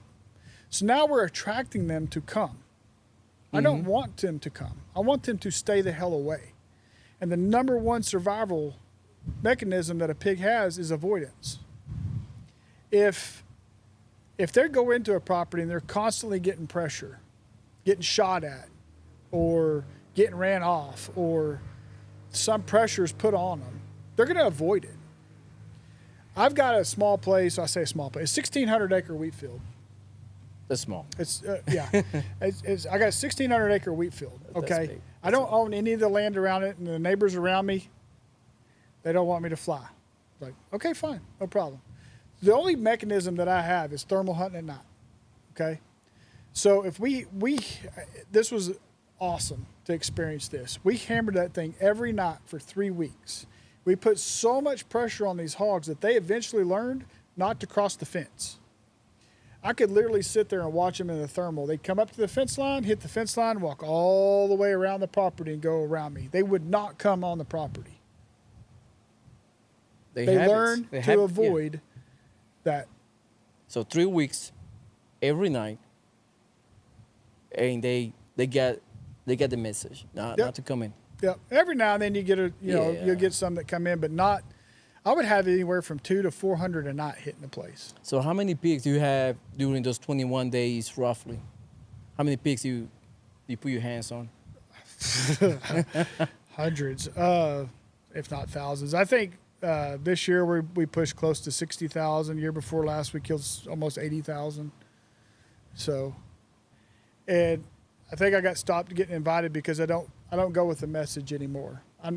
So now we're attracting them to come. I don't want them to come. I want them to stay the hell away. And the number one survival mechanism that a pig has is avoidance. If they go into a property and they're constantly getting pressure, getting shot at, or getting ran off, or some pressure is put on them, they're going to avoid it. I've got a small place. I say a small place, 1,600 acre wheat field. That's small. It's I got a 1,600 acre wheat field. Okay, I don't own any of the land around it, and the neighbors around me, they don't want me to fly. Like, okay, fine, no problem. The only mechanism that I have is thermal hunting at night. Okay, so if this was awesome to experience this. We hammered that thing every night for 3 weeks. We put so much pressure on these hogs that they eventually learned not to cross the fence. I could literally sit there and watch them in the thermal. They'd come up to the fence line, hit the fence line, walk all the way around the property and go around me. They would not come on the property. They learn to avoid that. So 3 weeks, every night, and they get the message not to come in. Yeah, every now and then you get you'll get some that come in, but not. I would have anywhere from 200 to 400 a night hitting the place. So how many pigs do you have during those 21 days, roughly? How many pigs you put your hands on? Hundreds, if not thousands. I think this year we pushed close to 60,000. Year before last, we killed almost 80,000. So, and I think I got stopped getting invited because I don't go with the message anymore. I'm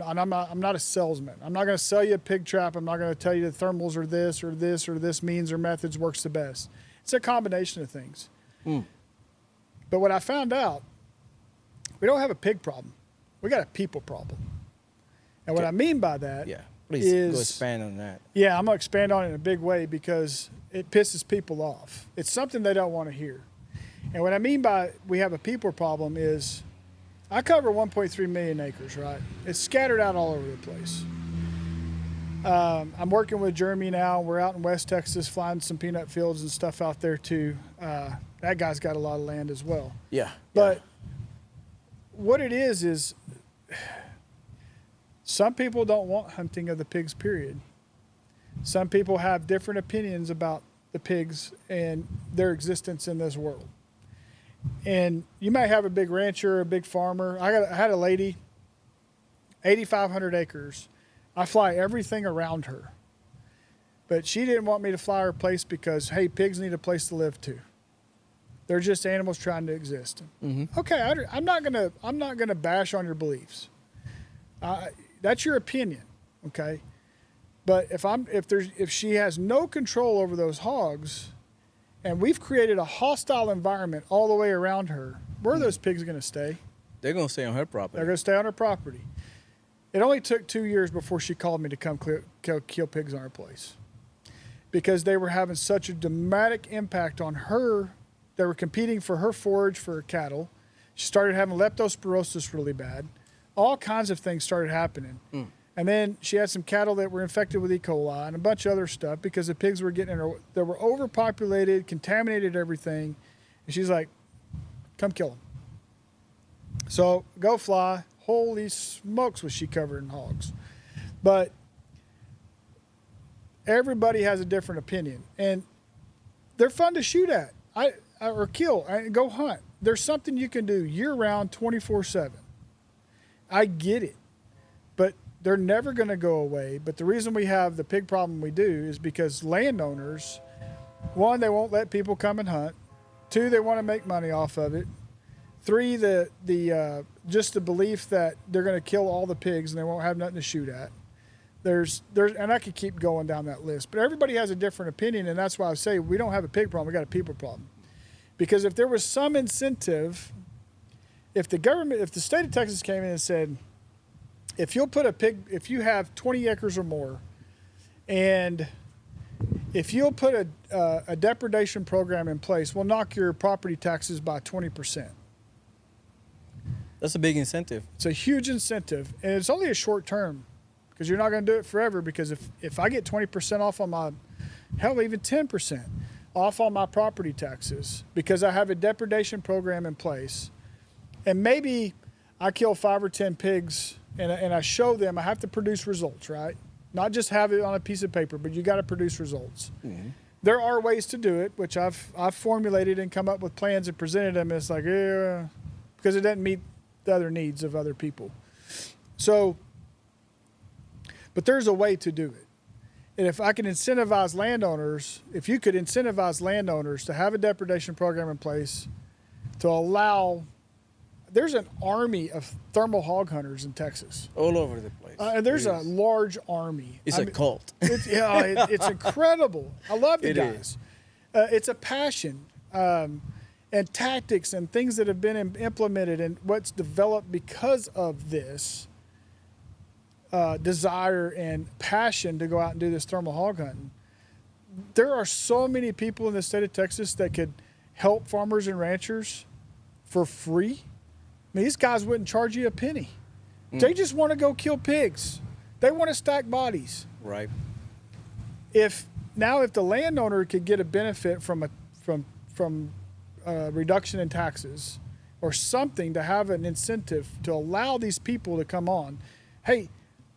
not a salesman. I'm not going to sell you a pig trap. I'm not going to tell you the thermals are this or this or this means or methods works the best. It's a combination of things. But what I found out, we don't have a pig problem. We got a people problem. And what I mean by that please is, go expand on that. Yeah, I'm going to expand on it in a big way because it pisses people off. It's something they don't want to hear. And what I mean by we have a people problem is I cover 1.3 million acres, right? It's scattered out all over the place. I'm working with Jeremy now. We're out in West Texas flying some peanut fields and stuff out there too. That guy's got a lot of land as well. Yeah. But what it is some people don't want hunting of the pigs, period. Some people have different opinions about the pigs and their existence in this world. And you might have a big rancher, a big farmer. I had a lady, 8,500 acres. I fly everything around her. But she didn't want me to fly her place because, hey, pigs need a place to live too. They're just animals trying to exist. Mm-hmm. Okay, I'm not gonna bash on your beliefs. That's your opinion, okay? But if she has no control over those hogs, and we've created a hostile environment all the way around her, where are those pigs going to stay? They're going to stay on her property. They're going to stay on her property. It only took 2 years before she called me to come kill pigs on her place because they were having such a dramatic impact on her. They were competing for her forage for her cattle. She started having leptospirosis really bad. All kinds of things started happening. And then she had some cattle that were infected with E. coli and a bunch of other stuff because the pigs were getting in her. They were overpopulated, contaminated everything. And she's like, come kill them. So go fly. Holy smokes was she covered in hogs. But everybody has a different opinion. And they're fun to shoot at or kill and go hunt. There's something you can do year-round, 24/7. I get it. But they're never going to go away. But the reason we have the pig problem we do is because landowners, one, they won't let people come and hunt. Two, they want to make money off of it. Three, just the belief that they're going to kill all the pigs and they won't have nothing to shoot at. And I could keep going down that list. But everybody has a different opinion, and that's why I say we don't have a pig problem. We got a people problem. Because if there was some incentive, if the state of Texas came in and said, if you have 20 acres or more, and if you'll put a depredation program in place, we'll knock your property taxes by 20%. That's a big incentive. It's a huge incentive, and it's only a short term because you're not going to do it forever. Because if I get 20% off on my, hell, even 10% off on my property taxes because I have a depredation program in place, and maybe I kill 5 or 10 pigs. And I show them I have to produce results, right? Not just have it on a piece of paper, but you got to produce results. Mm-hmm. There are ways to do it, which I've formulated and come up with plans and presented them. And it's like, because it doesn't meet the other needs of other people. So, but there's a way to do it. And if I can incentivize landowners, if you could incentivize landowners to have a depredation program in place to allow. There's an army of thermal hog hunters in Texas. All over the place. And there's a large army. It's a cult. It's incredible. I love the guys. It's a passion and tactics and things that have been implemented and what's developed because of this desire and passion to go out and do this thermal hog hunting. There are so many people in the state of Texas that could help farmers and ranchers for free. I mean, these guys wouldn't charge you a penny. They just want to go kill pigs. They want to stack bodies. Right. If the landowner could get a benefit from reduction in taxes or something to have an incentive to allow these people to come on, hey,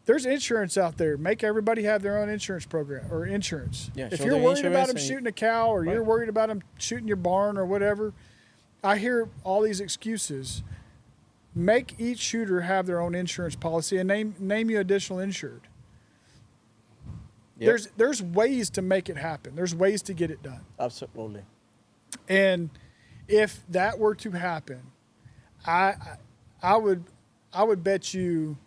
there's insurance out there. Make everybody have their own insurance program or insurance. Yeah, if you're worried about them shooting a cow or you're worried about them shooting your barn or whatever, I hear all these excuses. Make each shooter have their own insurance policy and name you additional insured. Yep. There's ways to make it happen. There's ways to get it done. Absolutely. And if that were to happen, I would bet you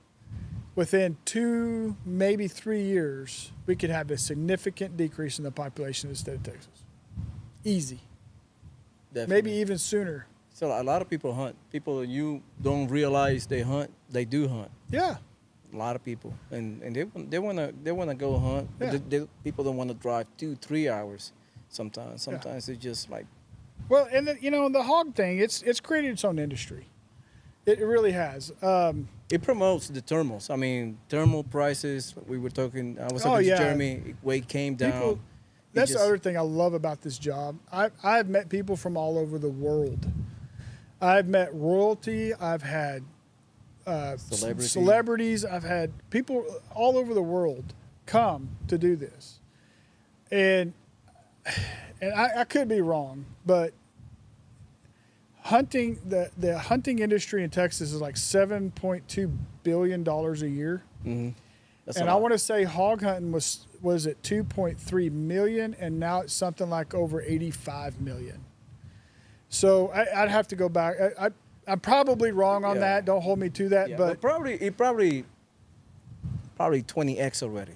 within 2, maybe 3 years, we could have a significant decrease in the population of the state of Texas. Easy. Definitely. Maybe even sooner. So a lot of people hunt. People you don't realize they hunt. They do hunt. Yeah. A lot of people, and they wanna go hunt. Yeah. But people don't want to drive 2-3 hours. Sometimes it's just like Well, and the hog thing, it's created its own industry. It really has. it promotes the thermals. I mean, thermal prices. We were talking. I was Oh, talking yeah. to Jeremy. Weight came down. People, that's the other thing I love about this job. I've met people from all over the world. I've met royalty. I've had celebrities. I've had people all over the world come to do this, and I could be wrong, but hunting the hunting industry in Texas is like $7.2 billion a year. Mm-hmm. And I want to say hog hunting was at 2.3 million, and now it's something like over 85 million. So I'd have to go back. I'm probably wrong on that. Don't hold me to that, but probably 20x already.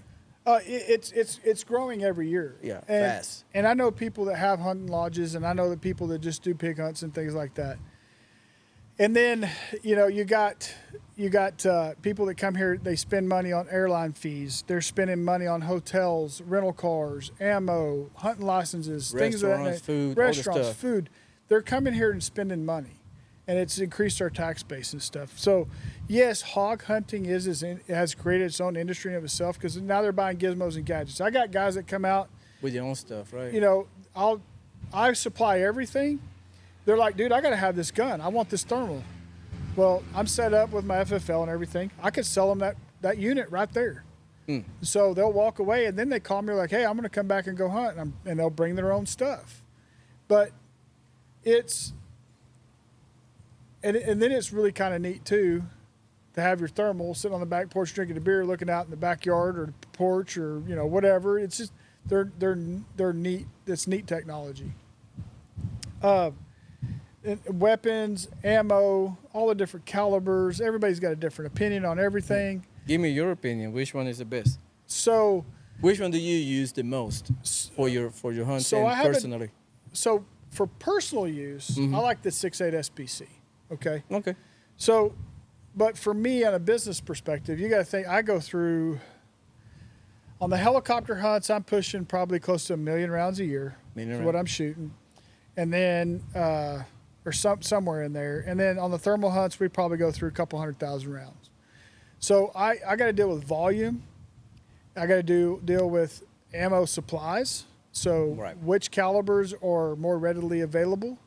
it's growing every year. Yeah, and, fast. And I know people that have hunting lodges, and I know the people that just do pig hunts and things like that. And then you got people that come here. They spend money on airline fees. They're spending money on hotels, rental cars, ammo, hunting licenses, things of that Restaurants, nature. food, all the Restaurants, stuff. food. They're coming here and spending money, and it's increased our tax base and stuff. So yes, hog hunting has created its own industry in of itself, because now they're buying gizmos and gadgets. I got guys that come out. With your own stuff, right? I supply everything. They're like, dude, I got to have this gun. I want this thermal. Well, I'm set up with my FFL and everything. I could sell them that unit right there. Mm. So they'll walk away, and then they call me like, hey, I'm going to come back and go hunt. And they'll bring their own stuff. But and then it's really kind of neat, too, to have your thermal sitting on the back porch drinking a beer, looking out in the backyard or the porch or, whatever. It's just, they're neat. It's neat technology. Weapons, ammo, all the different calibers. Everybody's got a different opinion on everything. Give me your opinion. Which one is the best? So, which one do you use the most for your hunting personally? So for personal use, I like the 6.8 SPC. Okay. Okay. So, but for me, on a business perspective, you got to think. I go through on the helicopter hunts. I'm pushing probably close to 1 million rounds a year. Is what I'm shooting, and then. Or somewhere in there. And then on the thermal hunts, we probably go through a couple 100,000 rounds. So I got to deal with volume. I got to deal with ammo supplies. So which calibers are more readily available.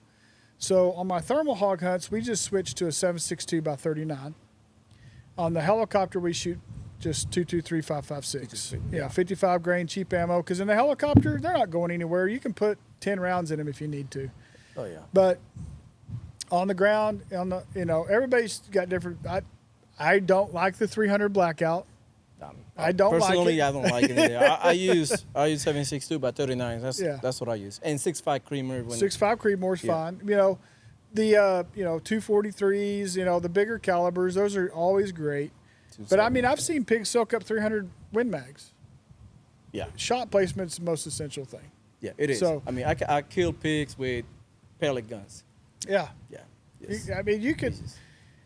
So on my thermal hog hunts, we just switched to a 7.62 by 39. On the helicopter, we shoot just 223 5.56. Yeah, 55 grain cheap ammo. Because in the helicopter, they're not going anywhere. You can put 10 rounds in them if you need to. Oh yeah. But on the ground, everybody's got different. I don't like the 300 blackout. I don't personally, like it. I don't like it either. I use 7.62 by 39. That's what I use. And 6.5 Creamer. 6.5 Creamer is fine. The 243s. The bigger calibers. Those are always great. But I mean, I've seen pigs soak up 300 Win Mags. Yeah. Shot placement's the most essential thing. Yeah, it is. So I mean, I kill pigs with pellet guns. Yeah. Yeah. Yes. I mean, you could.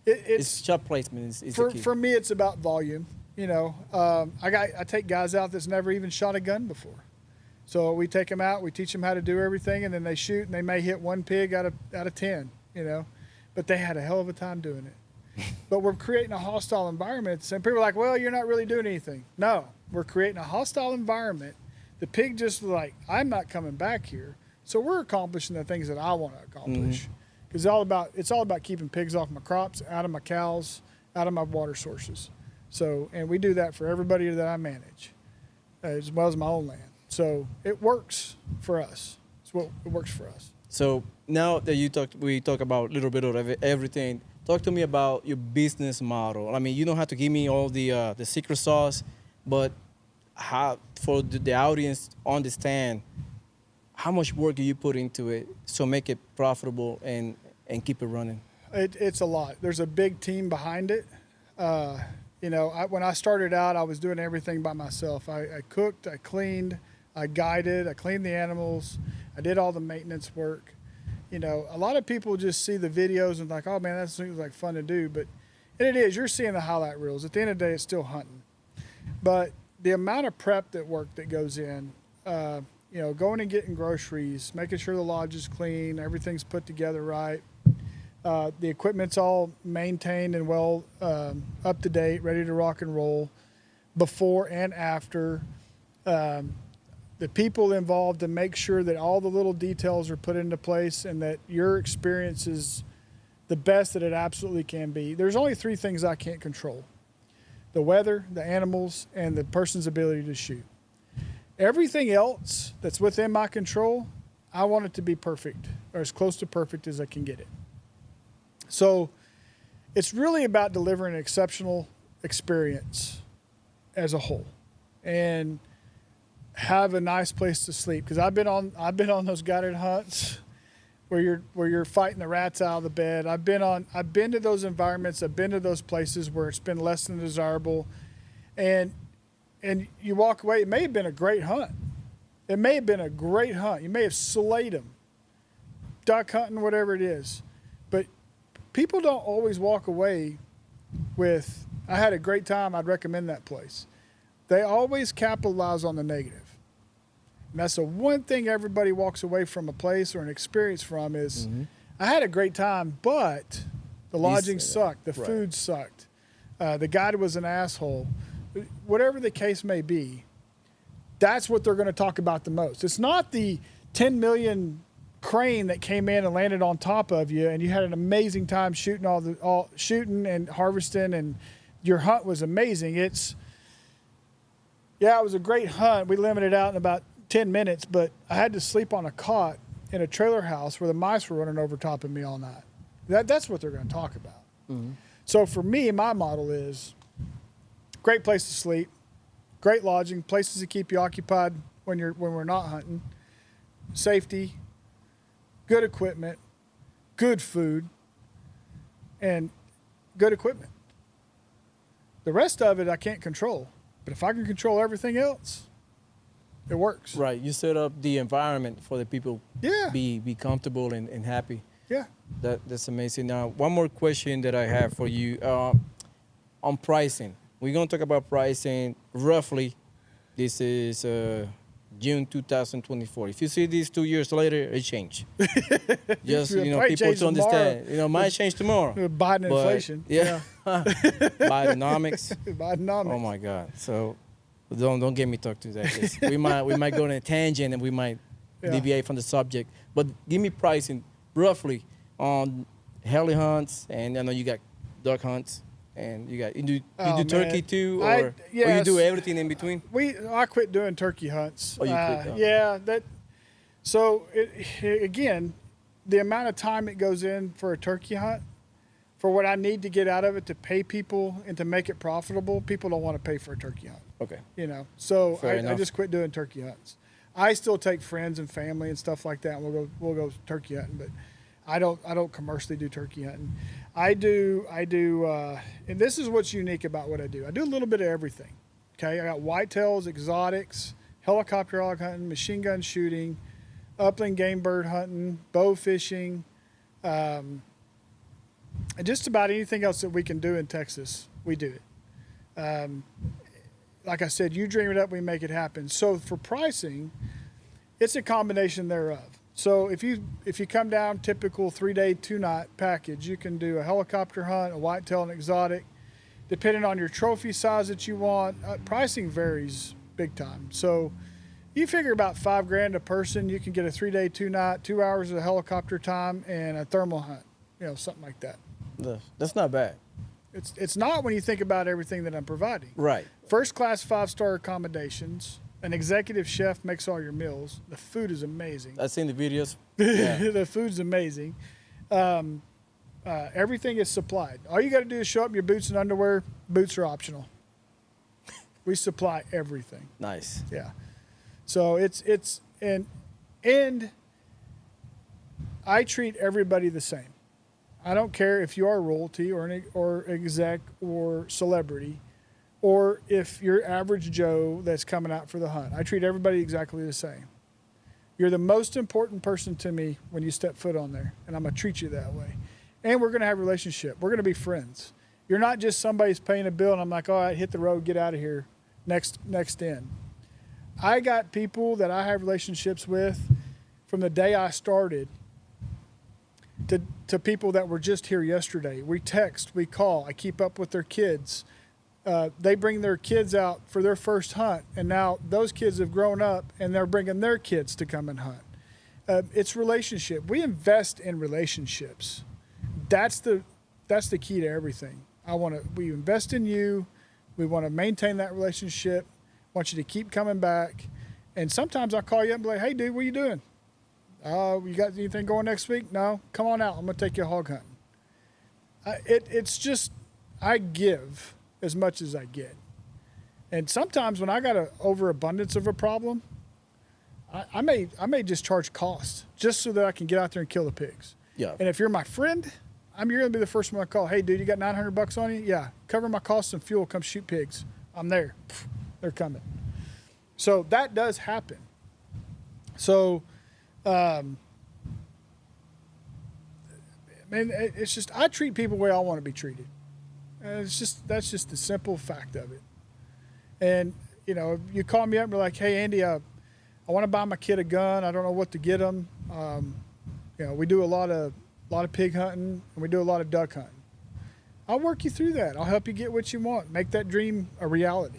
It's shot placement. Is the key. For me, it's about volume. I take guys out that's never even shot a gun before, so we take them out, we teach them how to do everything, and then they shoot, and they may hit one pig out of 10. But they had a hell of a time doing it. But we're creating a hostile environment, and people are like, "Well, you're not really doing anything." No, we're creating a hostile environment. The pig just like, "I'm not coming back here," so we're accomplishing the things that I want to accomplish. Because it's all about keeping pigs off my crops, out of my cows, out of my water sources. So, and we do that for everybody that I manage, as well as my own land. So it works for us. It works for us. So now that we talk about a little bit of everything. Talk to me about your business model. I mean, you don't have to give me all the secret sauce, but how for the audience understand. How much work do you put into it so make it profitable and keep it running? It's a lot. There's a big team behind it. When I started out, I was doing everything by myself. I cooked, I cleaned, I guided, I cleaned the animals, I did all the maintenance work. A lot of people just see the videos and like, oh man, that seems like fun to do, and it is. You're seeing the highlight reels. At the end of the day, it's still hunting. But the amount of prep that goes in, going and getting groceries, making sure the lodge is clean, everything's put together right. The equipment's all maintained and well up to date, ready to rock and roll before and after. The people involved to make sure that all the little details are put into place and that your experience is the best that it absolutely can be. There's only 3 things I can't control: the weather, the animals, and the person's ability to shoot. Everything else that's within my control, I want it to be perfect, or as close to perfect as I can get it. So it's really about delivering an exceptional experience as a whole, and have a nice place to sleep. Because I've been on those guided hunts where you're fighting the rats out of the bed. I've been to those environments. I've been to those places where it's been less than desirable, and you walk away. It may have been a great hunt. It may have been a great hunt. You may have slayed them, duck hunting, whatever it is. But people don't always walk away with, I had a great time, I'd recommend that place. They always capitalize on the negative. And that's the one thing everybody walks away from a place or an experience from is, I had a great time, but the lodging sucked, the food sucked, the guide was an asshole. Whatever the case may be, that's what they're going to talk about the most. It's not the 10 million crane that came in and landed on top of you and you had an amazing time shooting shooting and harvesting and your hunt was amazing. It was a great hunt. We limited out in about 10 minutes, but I had to sleep on a cot in a trailer house where the mice were running over top of me all night. That's what they're going to talk about. Mm-hmm. So for me, my model is great place to sleep, great lodging, places to keep you occupied when we're not hunting, safety, good equipment, good food, and good equipment. The rest of it I can't control, but if I can control everything else, it works. Right. You set up the environment for the people. Yeah. Be comfortable and happy. Yeah. That's amazing. Now, one more question that I have for you on pricing. We're going to talk about pricing roughly. This is June 2024. If you see this 2 years later, it changed. Just, people to understand. Tomorrow. Might change tomorrow. Biden inflation. Yeah. Bidenomics. Bidenomics. Oh, my God. So don't get me talk to that. 'Cause we might go on a tangent and we might deviate from the subject. But give me pricing roughly on heli hunts, and I know you got duck hunts. And you do turkey too, or you do everything in between? I quit doing turkey hunts. Oh, you quit? Yeah, So again, the amount of time it goes in for a turkey hunt, for what I need to get out of it to pay people and to make it profitable, people don't want to pay for a turkey hunt. Okay. So Fair I just quit doing turkey hunts. I still take friends and family and stuff like that, and we'll go turkey hunting, but I don't commercially do turkey hunting. I do, and this is what's unique about what I do. I do a little bit of everything. Okay, I got whitetails, exotics, helicopter hog hunting, machine gun shooting, upland game bird hunting, bow fishing, and just about anything else that we can do in Texas, we do it. Like I said, you dream it up, we make it happen. So for pricing, it's a combination thereof. So if you come down typical 3-day, 2-night package, you can do a helicopter hunt, a whitetail, and exotic. Depending on your trophy size that you want, pricing varies big time. So you figure about $5,000 a person, you can get a 3-day, 2-night, 2 hours of helicopter time and a thermal hunt, something like that. That's not bad. It's not when you think about everything that I'm providing. Right. First class 5-star accommodations. An executive chef makes all your meals. The food is amazing. I've seen the videos. Yeah. The food's amazing. Everything is supplied. All you got to do is show up in your boots and underwear. Boots are optional. We supply everything. Nice. Yeah. So and I treat everybody the same. I don't care if you are royalty or exec or celebrity. or if you're average Joe that's coming out for the hunt. I treat everybody exactly the same. You're the most important person to me when you step foot on there, and I'm going to treat you that way. And we're going to have a relationship. We're going to be friends. You're not just somebody's paying a bill and I'm like, all right, hit the road, get out of here, next in. I got people that I have relationships with from the day I started to people that were just here yesterday. We text, we call, I keep up with their kids. They bring their kids out for their first hunt, and now those kids have grown up and they're bringing their kids to come and hunt. It's relationship. We invest in relationships. That's the key to everything. We invest in you. We want to maintain that relationship. Want you to keep coming back. And sometimes I'll call you up and be like, hey, dude, what are you doing? You got anything going next week? No? Come on out. I'm going to take you hog hunting. It's just, I give as much as I get. And sometimes when I got an overabundance of a problem, I may just charge cost just so that I can get out there and kill the pigs. Yeah. And if you're my friend, you're going to be the first one I call. Hey, dude, you got $900 on you? Yeah. Cover my costs and fuel. Come shoot pigs. I'm there. They're coming. So that does happen. So, man, it's just, I treat people the way I want to be treated. And that's just the simple fact of it. And, you call me up and be like, hey, Andy, I want to buy my kid a gun. I don't know what to get him. We do a lot of pig hunting and we do a lot of duck hunting. I'll work you through that. I'll help you get what you want. Make that dream a reality.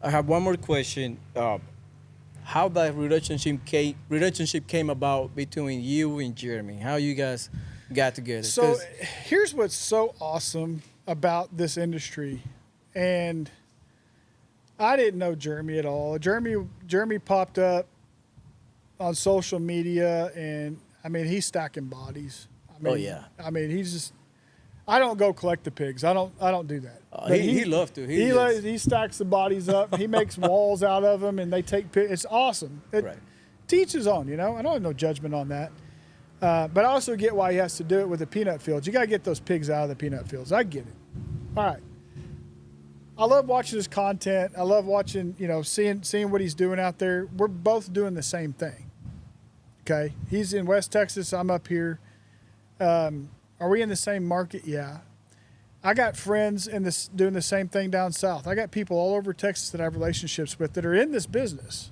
I have one more question. How that relationship came about between you and Jeremy? How you guys got together? So here's what's so awesome about this industry, and I didn't know Jeremy at all. Jeremy popped up on social media, and he's stacking bodies. Oh yeah. He's just. I don't go collect the pigs. I don't do that. He loves to. He stacks the bodies up. He makes walls out of them, and they take pigs. It's awesome. Right. Teach his own. I don't have no judgment on that. But I also get why he has to do it with the peanut fields. You got to get those pigs out of the peanut fields. I get it. All right. I love watching his content. I love watching, seeing what he's doing out there. We're both doing the same thing. Okay. He's in West Texas. I'm up here. Are we in the same market? Yeah. I got friends doing the same thing down south. I got people all over Texas that I have relationships with that are in this business.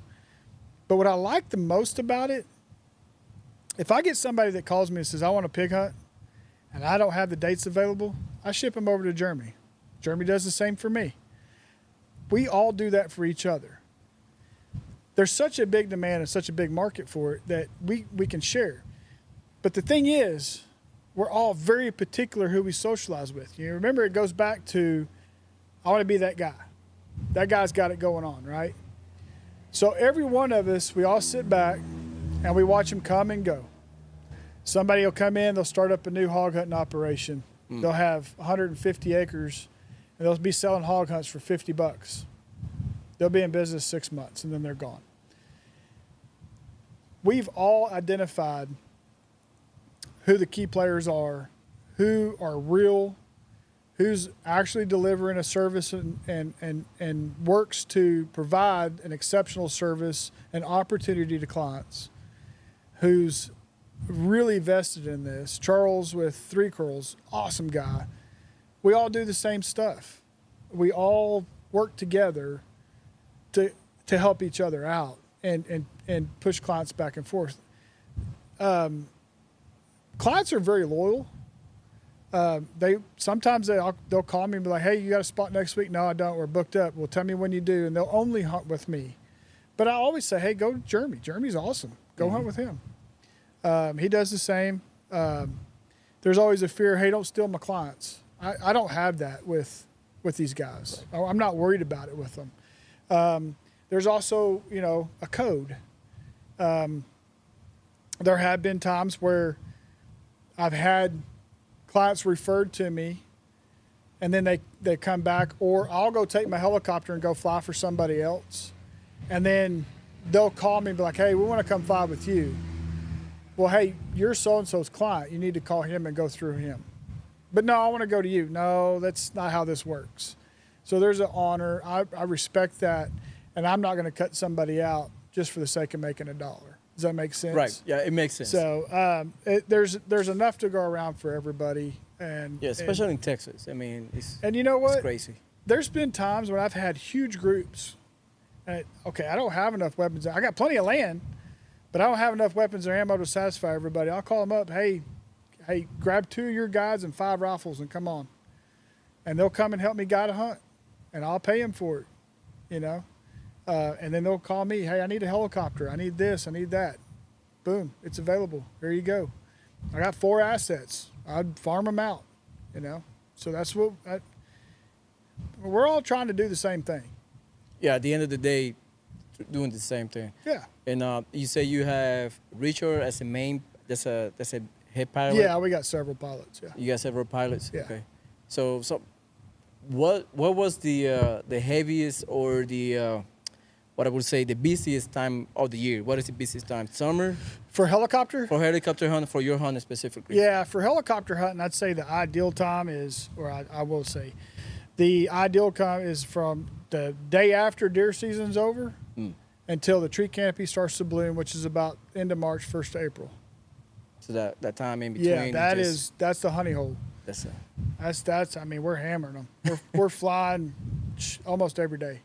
But what I like the most about it, if I get somebody that calls me and says, I want a pig hunt, and I don't have the dates available, I ship them over to Jeremy. Jeremy does the same for me. We all do that for each other. There's such a big demand and such a big market for it that we can share. But the thing is, we're all very particular who we socialize with. You remember, it goes back to, I want to be that guy. That guy's got it going on, right? So every one of us, we all sit back and we watch them come and go. Somebody will come in, they'll start up a new hog hunting operation. They'll have 150 acres and they'll be selling hog hunts for $50. They'll be in business 6 months and then they're gone. We've all identified who the key players are, who are real, who's actually delivering a service and works to provide an exceptional service and opportunity to clients, who's really vested in this. Charles with 3 Curls, awesome guy. We all do the same stuff. We all work together to help each other out and push clients back and forth. Clients are very loyal. Sometimes they'll call me and be like, hey, you got a spot next week? No, I don't. We're booked up. Well, tell me when you do. And they'll only hunt with me. But I always say, hey, go to Jeremy. Jeremy's awesome. Go hunt with him. He does the same. There's always a fear, hey, don't steal my clients. I don't have that with these guys. I'm not worried about it with them. There's also, a code. There have been times where I've had clients referred to me and then they come back, or I'll go take my helicopter and go fly for somebody else. And then they'll call me and be like, hey, we want to come fly with you. Well, hey, you're so-and-so's client. You need to call him and go through him. But no, I want to go to you. No, that's not how this works. So there's an honor. I respect that, and I'm not going to cut somebody out just for the sake of making a dollar. Does that make sense? Right. Yeah, it makes sense. So there's enough to go around for everybody, and yeah, especially in Texas. I mean, and you know what? It's crazy. There's been times when I've had huge groups, and okay, I don't have enough weapons. I got plenty of land, but I don't have enough weapons or ammo to satisfy everybody. I'll call them up. Hey, grab 2 of your guides and 5 rifles and come on, and they'll come and help me guide a hunt, and I'll pay them for it, you know. And then they'll call me. Hey, I need a helicopter. I need this. I need that. Boom, it's available. There you go. I got 4 assets. I'd farm them out, you know. So that's what we're all trying to do the same thing. Yeah, at the end of the day, doing the same thing. Yeah. And you say you have Richard as a main. That's a head pilot. Yeah, we got several pilots. Yeah. You got several pilots. Yeah. Okay. So what was the heaviest or the what I would say the busiest time of the year? What is the busiest time? Summer For helicopter? for helicopter hunt, for your hunt specifically? Yeah, for helicopter hunting, I'd say the ideal time is, or I will say, the ideal time is from the day after deer season's over until the tree canopy starts to bloom, which is about end of March, 1st of April. So that time in between. Yeah, that's the honey hole. That's I mean, we're hammering them. We're flying almost every day.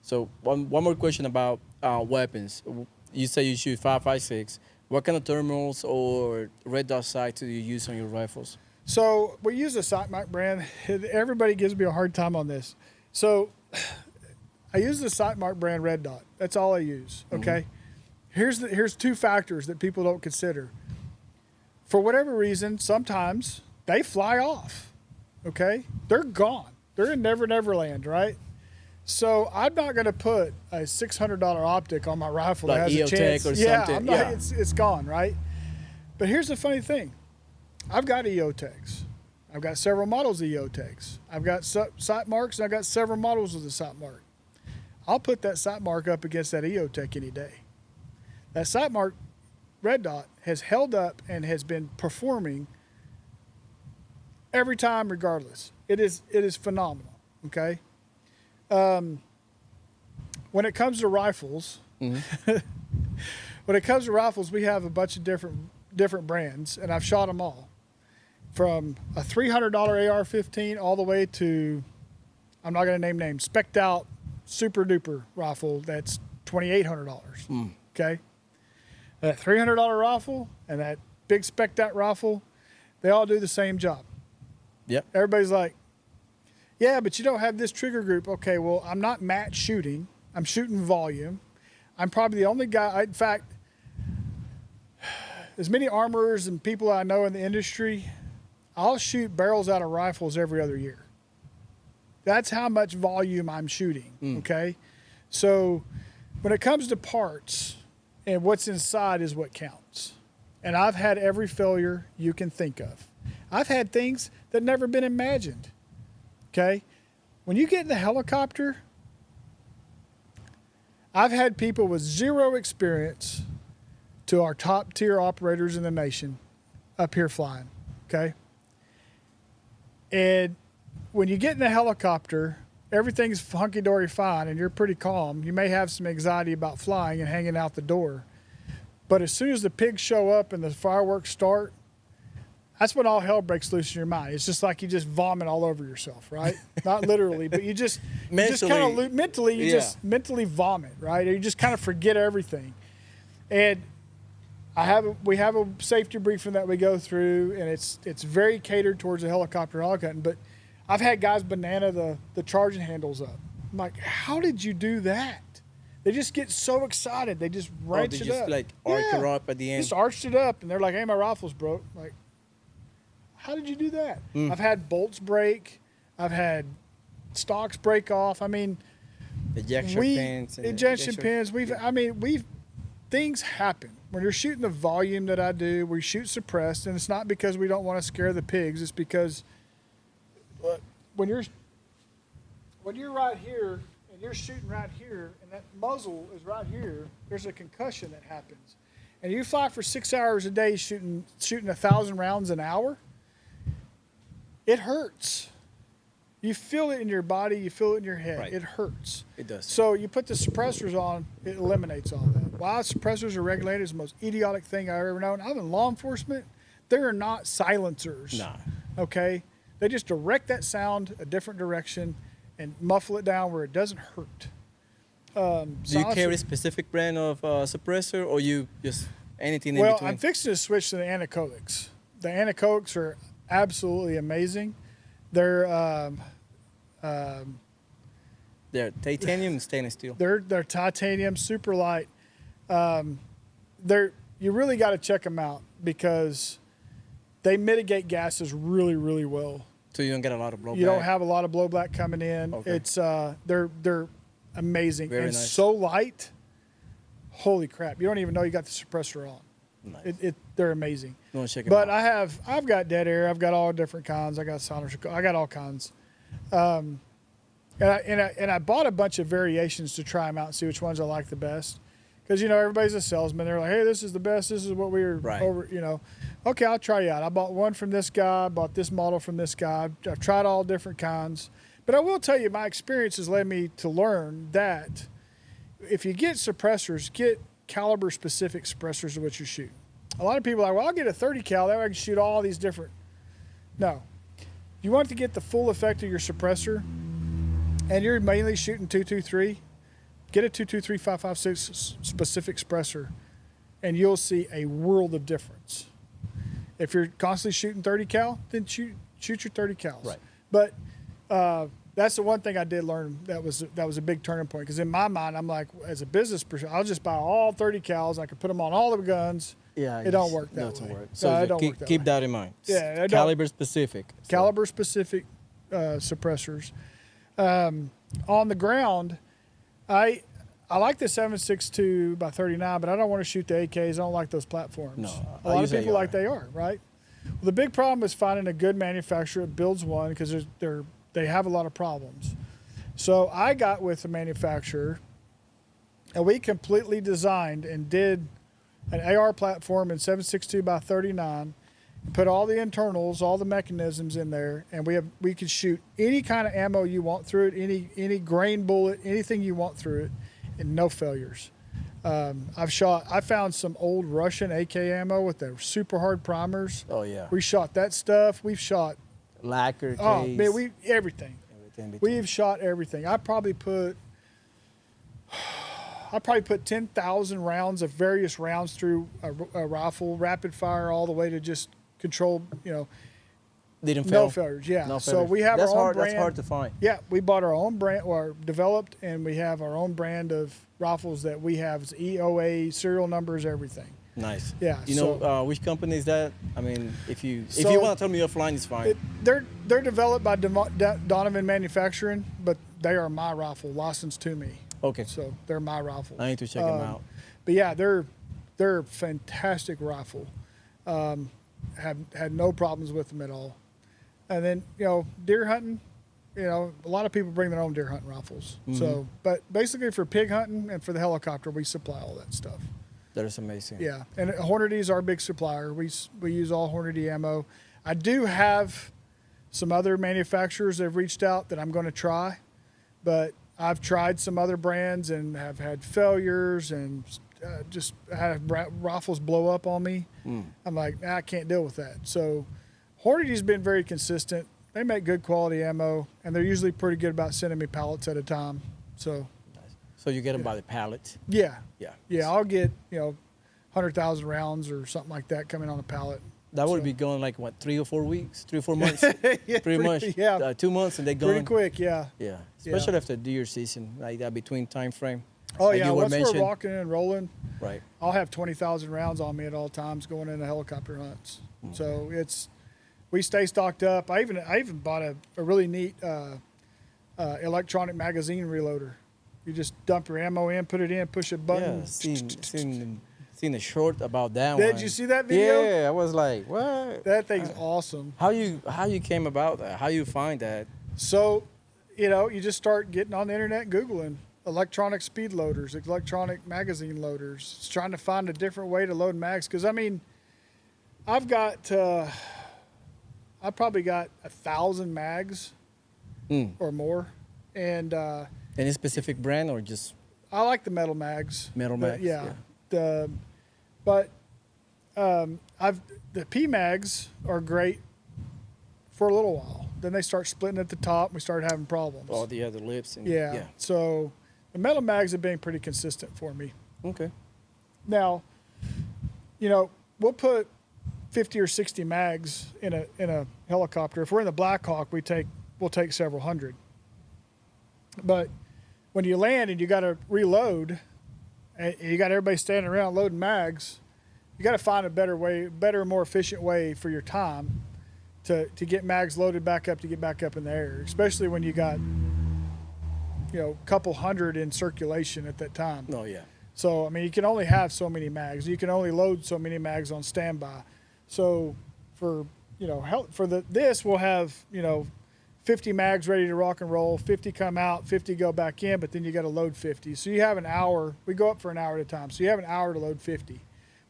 So one more question about weapons. You say you shoot 5.56. What kind of thermals or red dot sights do you use on your rifles? So we use a sight mark brand. Everybody gives me a hard time on this. So I use the sight mark brand red dot. That's all I use. Okay. Here's 2 factors that people don't consider. For whatever reason, sometimes they fly off. Okay. They're gone. They're in Never Never Land, right? So I'm not going to put a $600 optic on my rifle like that has a chance. or yeah, something. I'm not, it's gone, right? But here's the funny thing. I've got EOTechs. I've got several models of EOTechs. I've got sight marks, and I've got several models of the sight mark. I'll put that sight mark up against that EOTech any day. That sight mark red dot has held up and has been performing every time regardless. It is phenomenal, okay? When it comes to rifles, we have a bunch of different brands, and I've shot them all. From a $300 AR-15 all the way to, I'm not going to name names, spec'd out super duper rifle that's $2,800. Okay? That $300 rifle and that big spec'd out rifle, they all do the same job. Yep. Everybody's like, yeah, but you don't have this trigger group. Okay, well, I'm not match shooting. I'm shooting volume. I'm probably the only guy, in fact, as many armorers and people I know in the industry, I'll shoot barrels out of rifles every other year. That's how much volume I'm shooting, okay? So when it comes to parts and what's inside is what counts. And I've had every failure you can think of. I've had things that never been imagined, okay? When you get in the helicopter, I've had people with 0 experience to our top tier operators in the nation up here flying, okay? And when you get in the helicopter, everything's hunky-dory fine and you're pretty calm. You may have some anxiety about flying and hanging out the door. But as soon as the pigs show up and the fireworks start, that's when all hell breaks loose in your mind. It's just like you just vomit all over yourself, right? Not literally, but you just mentally vomit, right? Or you just kind of forget everything. And we have a safety briefing that we go through, and it's very catered towards the helicopter hog hunting. But I've had guys banana the charging handles up. I'm like, how did you do that? They just get so excited. They just wrench it up. Like arch it up at the end. Just arched it up, and they're like, hey, my rifle's broke. I'm like, how did you do that? I've had bolts break. I've had stocks break off. I mean, ejection pins. Things happen. When you're shooting the volume that I do, we shoot suppressed, and it's not because we don't want to scare the pigs. It's because when you're right here and you're shooting right here, and that muzzle is right here, there's a concussion that happens. And you fly for 6 hours a day shooting 1,000 rounds an hour, it hurts. You feel it in your body, you feel it in your head. Right. It hurts. It does. So you put the suppressors on, it eliminates all that. Why suppressors are regulated is the most idiotic thing I've ever known. I'm in law enforcement. They are not silencers. Nah. Okay? They just direct that sound a different direction and muffle it down where it doesn't hurt. Do you carry a specific brand of suppressor, or you just anything in Well, between? I'm fixing to switch to the anechoics. The anechoics are absolutely amazing. They're They're titanium and stainless steel. they're titanium, super light. You really got to check them out because they mitigate gases really, really well. So you don't get a lot of blowback. You don't have a lot of blowback coming in. Okay. It's they're amazing Very and nice. so light. Holy crap! You don't even know you got the suppressor on. Nice. They're amazing. No, check it But out. I've got dead air. I've got all different kinds. I got sonars. I got all kinds. And I bought a bunch of variations to try them out and see which ones I like the best. Because everybody's a salesman. They're like, hey, this is the best. This is what we're Right. over. Okay, I'll try you out. I bought one from this guy. Bought this model from this guy. I've tried all different kinds. But I will tell you, my experience has led me to learn that if you get suppressors, get caliber specific suppressors of what you're shooting. A lot of people are like, well, I'll get a 30 cal. That way I can shoot all these different. No. You want to get the full effect of your suppressor, and you're mainly shooting 223, get a 223 5.56 specific suppressor, and you'll see a world of difference. If you're constantly shooting 30 cal, then shoot your 30 cals. Right. But that's the one thing I did learn that was a big turning point. Because in my mind, I'm like, as a business person, I'll just buy all 30 cals. I can put them on all the guns. Yeah, It don't work that doesn't way. work. No, So it don't keep, work that keep way. that in mind. Yeah, it don't- Caliber specific. So- Caliber specific suppressors. On the ground, I like the 7.62 by 39, but I don't want to shoot the AKs. I don't like those platforms. No, a I lot of use people AR. like they are, right? Well, the big problem is finding a good manufacturer that builds one because they have a lot of problems. So I got with a manufacturer, and we completely designed and did an AR platform in 7.62 by 39. Put all the internals, all the mechanisms in there, and we could shoot any kind of ammo you want through it, any grain bullet, anything you want through it, and no failures. I found some old Russian AK ammo with the super hard primers. Oh yeah. We shot that stuff. We've shot Lacquer case. oh man, everything. everything between. We've shot everything. I probably put 10,000 rounds of various rounds through a rifle, rapid fire, all the way to just control, Didn't no fail. failures. Yeah. No So failures. we have That's our own hard. brand. That's hard to find. Yeah, we bought our own brand, or developed, and we have our own brand of rifles that we have EOA serial numbers, everything. Nice. Yeah, You know which company is that? I mean, if you So- want to tell me offline, it's fine. They're developed by Donovan Manufacturing, but they are my rifle, licensed to me. Okay. So they're my rifle. I need to check them out. But yeah, they're a fantastic rifle. Have had no problems with them at all. And then deer hunting, a lot of people bring their own deer hunting rifles. Mm-hmm. So, but basically for pig hunting and for the helicopter, we supply all that stuff. That is amazing. Yeah, and Hornady is our big supplier. We use all Hornady ammo. I do have some other manufacturers that have reached out that I'm going to try, but I've tried some other brands and have had failures and just had rifles blow up on me. I'm like, I can't deal with that. So Hornady's been very consistent. They make good quality ammo, and they're usually pretty good about sending me pallets at a time. So So you get them by the pallet. yeah, Yeah. I'll get 100,000 rounds or something like that coming on a pallet. That would So- be going like what, 3 or 4 weeks, 3 or 4 months, Yeah, pretty much. Yeah, 2 months and they gone. pretty quick. Yeah. Yeah, especially after deer season, like that between time frame. Oh Like yeah. you were Once we're mentioning. rocking and rolling, Right. I'll have 20,000 rounds on me at all times going into helicopter hunts. So we stay stocked up. I even bought a really neat electronic magazine reloader. You just dump your ammo in, put it in, push a button. Yeah, seen a short about that one. Did you see that video? Yeah, I was like, what? That thing's awesome. How you came about that? How you find that? So, you just start getting on the internet, Googling electronic speed loaders, electronic magazine loaders, trying to find a different way to load mags. Because I've probably got 1,000 mags or more. And Any specific brand or just I like the metal mags. metal mags? Yeah. But the P mags are great for a little while. Then they start splitting at the top. And we started having problems. All the other lips. And, Yeah. So the metal mags have been pretty consistent for me. Okay. Now, we'll put 50 or 60 mags in a helicopter. If we're in the Black Hawk, we'll take several hundred. But when you land and you got to reload, and you got everybody standing around loading mags, you got to find a better, more efficient way for your time to get mags loaded back up to get back up in the air, especially when you got a couple hundred in circulation at that time. Oh yeah. So I mean, you can only have so many mags. You can only load so many mags on standby. So for this we'll have 50 mags ready to rock and roll. 50 come out, 50 go back in, but then you got to load 50. So you have an hour. We go up for an hour at a time. So you have an hour to load 50.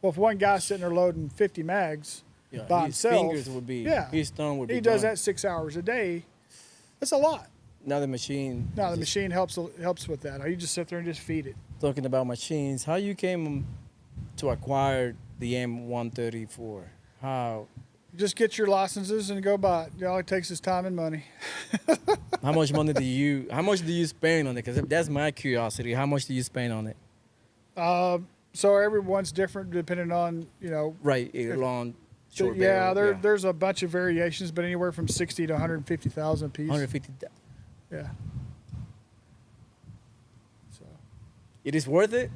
Well, if one guy's sitting there loading 50 mags by his himself, fingers would be, his thumb would be. He does gone. that 6 hours a day. That's a lot. Now the machine. Now the machine helps with that. You just sit there and just feed it. Talking about machines, how you came to acquire the M134? How? Just get your licenses and go buy it. All it takes is time and money. How much money do you spend on it? Because that's my curiosity. How much do you spend on it? So everyone's different depending on Right, long, short barrel. There's a bunch of variations, but anywhere from 60 to 150,000 a piece. 150. Yeah. So. It is worth it.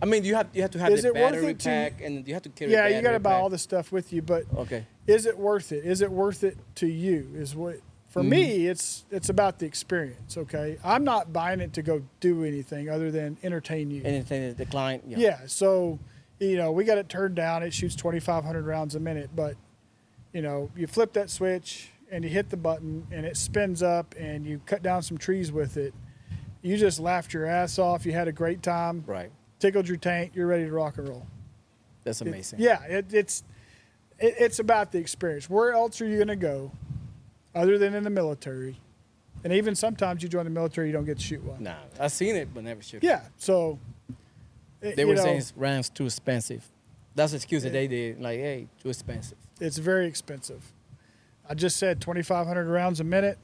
I mean, you have to have Is the it worth battery it pack, and you have to carry. Yeah, the you got to buy pack. all the stuff with you, but Okay. is it worth it? Is it worth it to you? Is what for me? It's about the experience. Okay, I'm not buying it to go do anything other than entertain you. Anything that the client. Yeah. So, we got it turned down. It shoots 2,500 rounds a minute, but you flip that switch and you hit the button and it spins up and you cut down some trees with it. You just laughed your ass off. You had a great time. Right. Tickled your taint. You're ready to rock and roll. That's amazing. It's about the experience. Where else are you going to go other than in the military? And even sometimes you join the military, you don't get to shoot one. Nah, I've seen it, but never shoot. Yeah. So They were saying rounds too expensive. That's the excuse that they did. Like, hey, too expensive. it's very expensive. I just said 2,500 rounds a minute,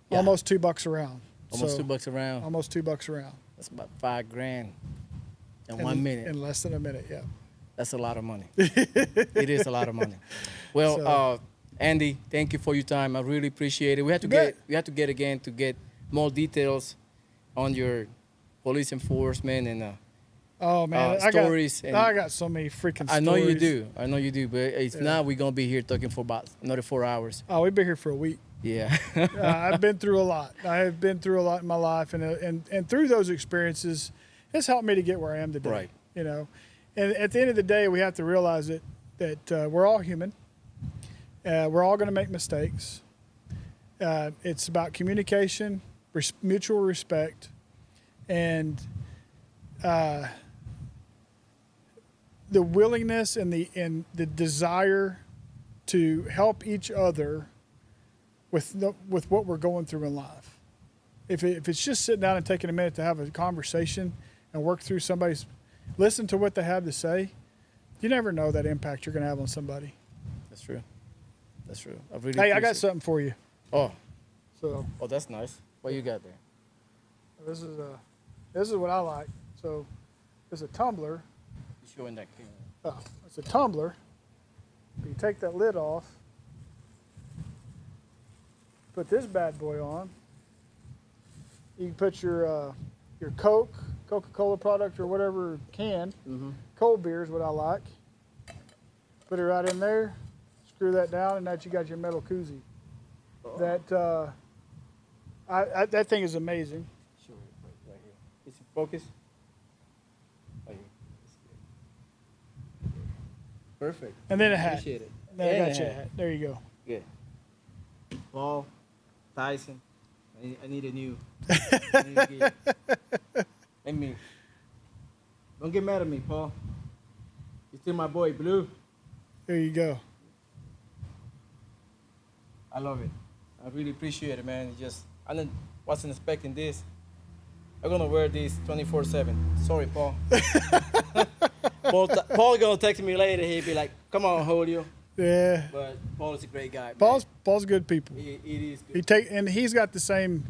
Yeah. almost $2 a round. Almost So, $2 a round. Almost $2 a round. That's about $5,000 in 1 minute. In less than a minute, yeah. That's a lot of money. It is a lot of money. Well, So- Andy, thank you for your time. I really appreciate it. We have to get again to get more details on your police enforcement and Oh man, stories. I got so many freaking stories. I know you do. But if not, we're gonna be here talking for about another 4 hours. Oh, we've been here for a week. Yeah. I've been through a lot. I have been through a lot in my life, and through those experiences, it's helped me to get where I am today. Right. And at the end of the day, we have to realize that we're all human. We're all going to make mistakes. It's about communication, mutual respect, and the willingness and the desire to help each other with what we're going through in life. If it's just sitting down and taking a minute to have a conversation and work through listen to what they have to say, you never know that impact you're going to have on somebody. That's true. That's true. I really Hey, I got appreciate- something for you. Oh, So that's nice. What you got there? this is what I like. So it's a tumbler. You showing that camera? Oh, it's a tumbler. You take that lid off. Put this bad boy on. You can put your Coca-Cola product or whatever can. Mm-hmm. Cold beer is what I like. Put it right in there. Screw that down, and now you got your metal koozie. That that thing is amazing. Sure, right here. Is it focus? Right here. That's good. Perfect. And then a hat. Appreciate it. Then I And got a you a hat. hat. There you go. Yeah. Paul, Tyson. I need a new. I need to get- Let me. Don't get mad at me, Paul. You're still my boy, Blue. There you go. I love it. I really appreciate it, man. Wasn't expecting this. I'm gonna wear this 24/7. Sorry, Paul. Paul gonna text me later. He'll be like, "Come on, Julio." Yeah. But Paul is a great guy. Paul's good people. It is good. He's got the same.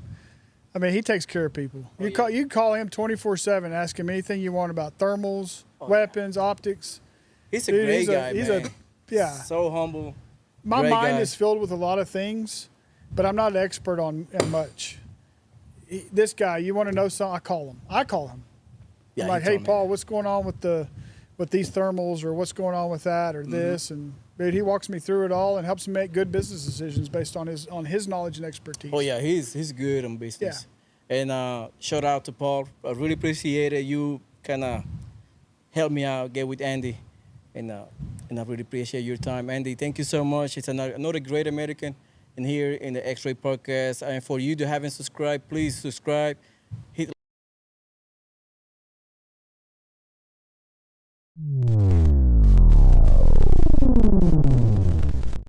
I mean, he takes care of people. Oh, You yeah. call you call him 24/7, ask him anything you want about thermals, Oh, weapons, optics. He's a Dude, great he's guy, he's man. yeah. So humble. My great mind guy. is filled with a lot of things, but I'm not an expert on much. This guy, you want to know something? I call him. Yeah, I'm he like, hey, told me Paul, that. what's going on with these thermals, or what's going on with that, or this, and dude, he walks me through it all and helps me make good business decisions based on his knowledge and expertise. Oh yeah, he's good on business. And shout out to Paul. I really appreciate it. You kind of helped me out, get with Andy, and I really appreciate your time, Andy. Thank you so much. It's another great American in here in the X-Ray Podcast. And for you that haven't subscribed, please subscribe. Hit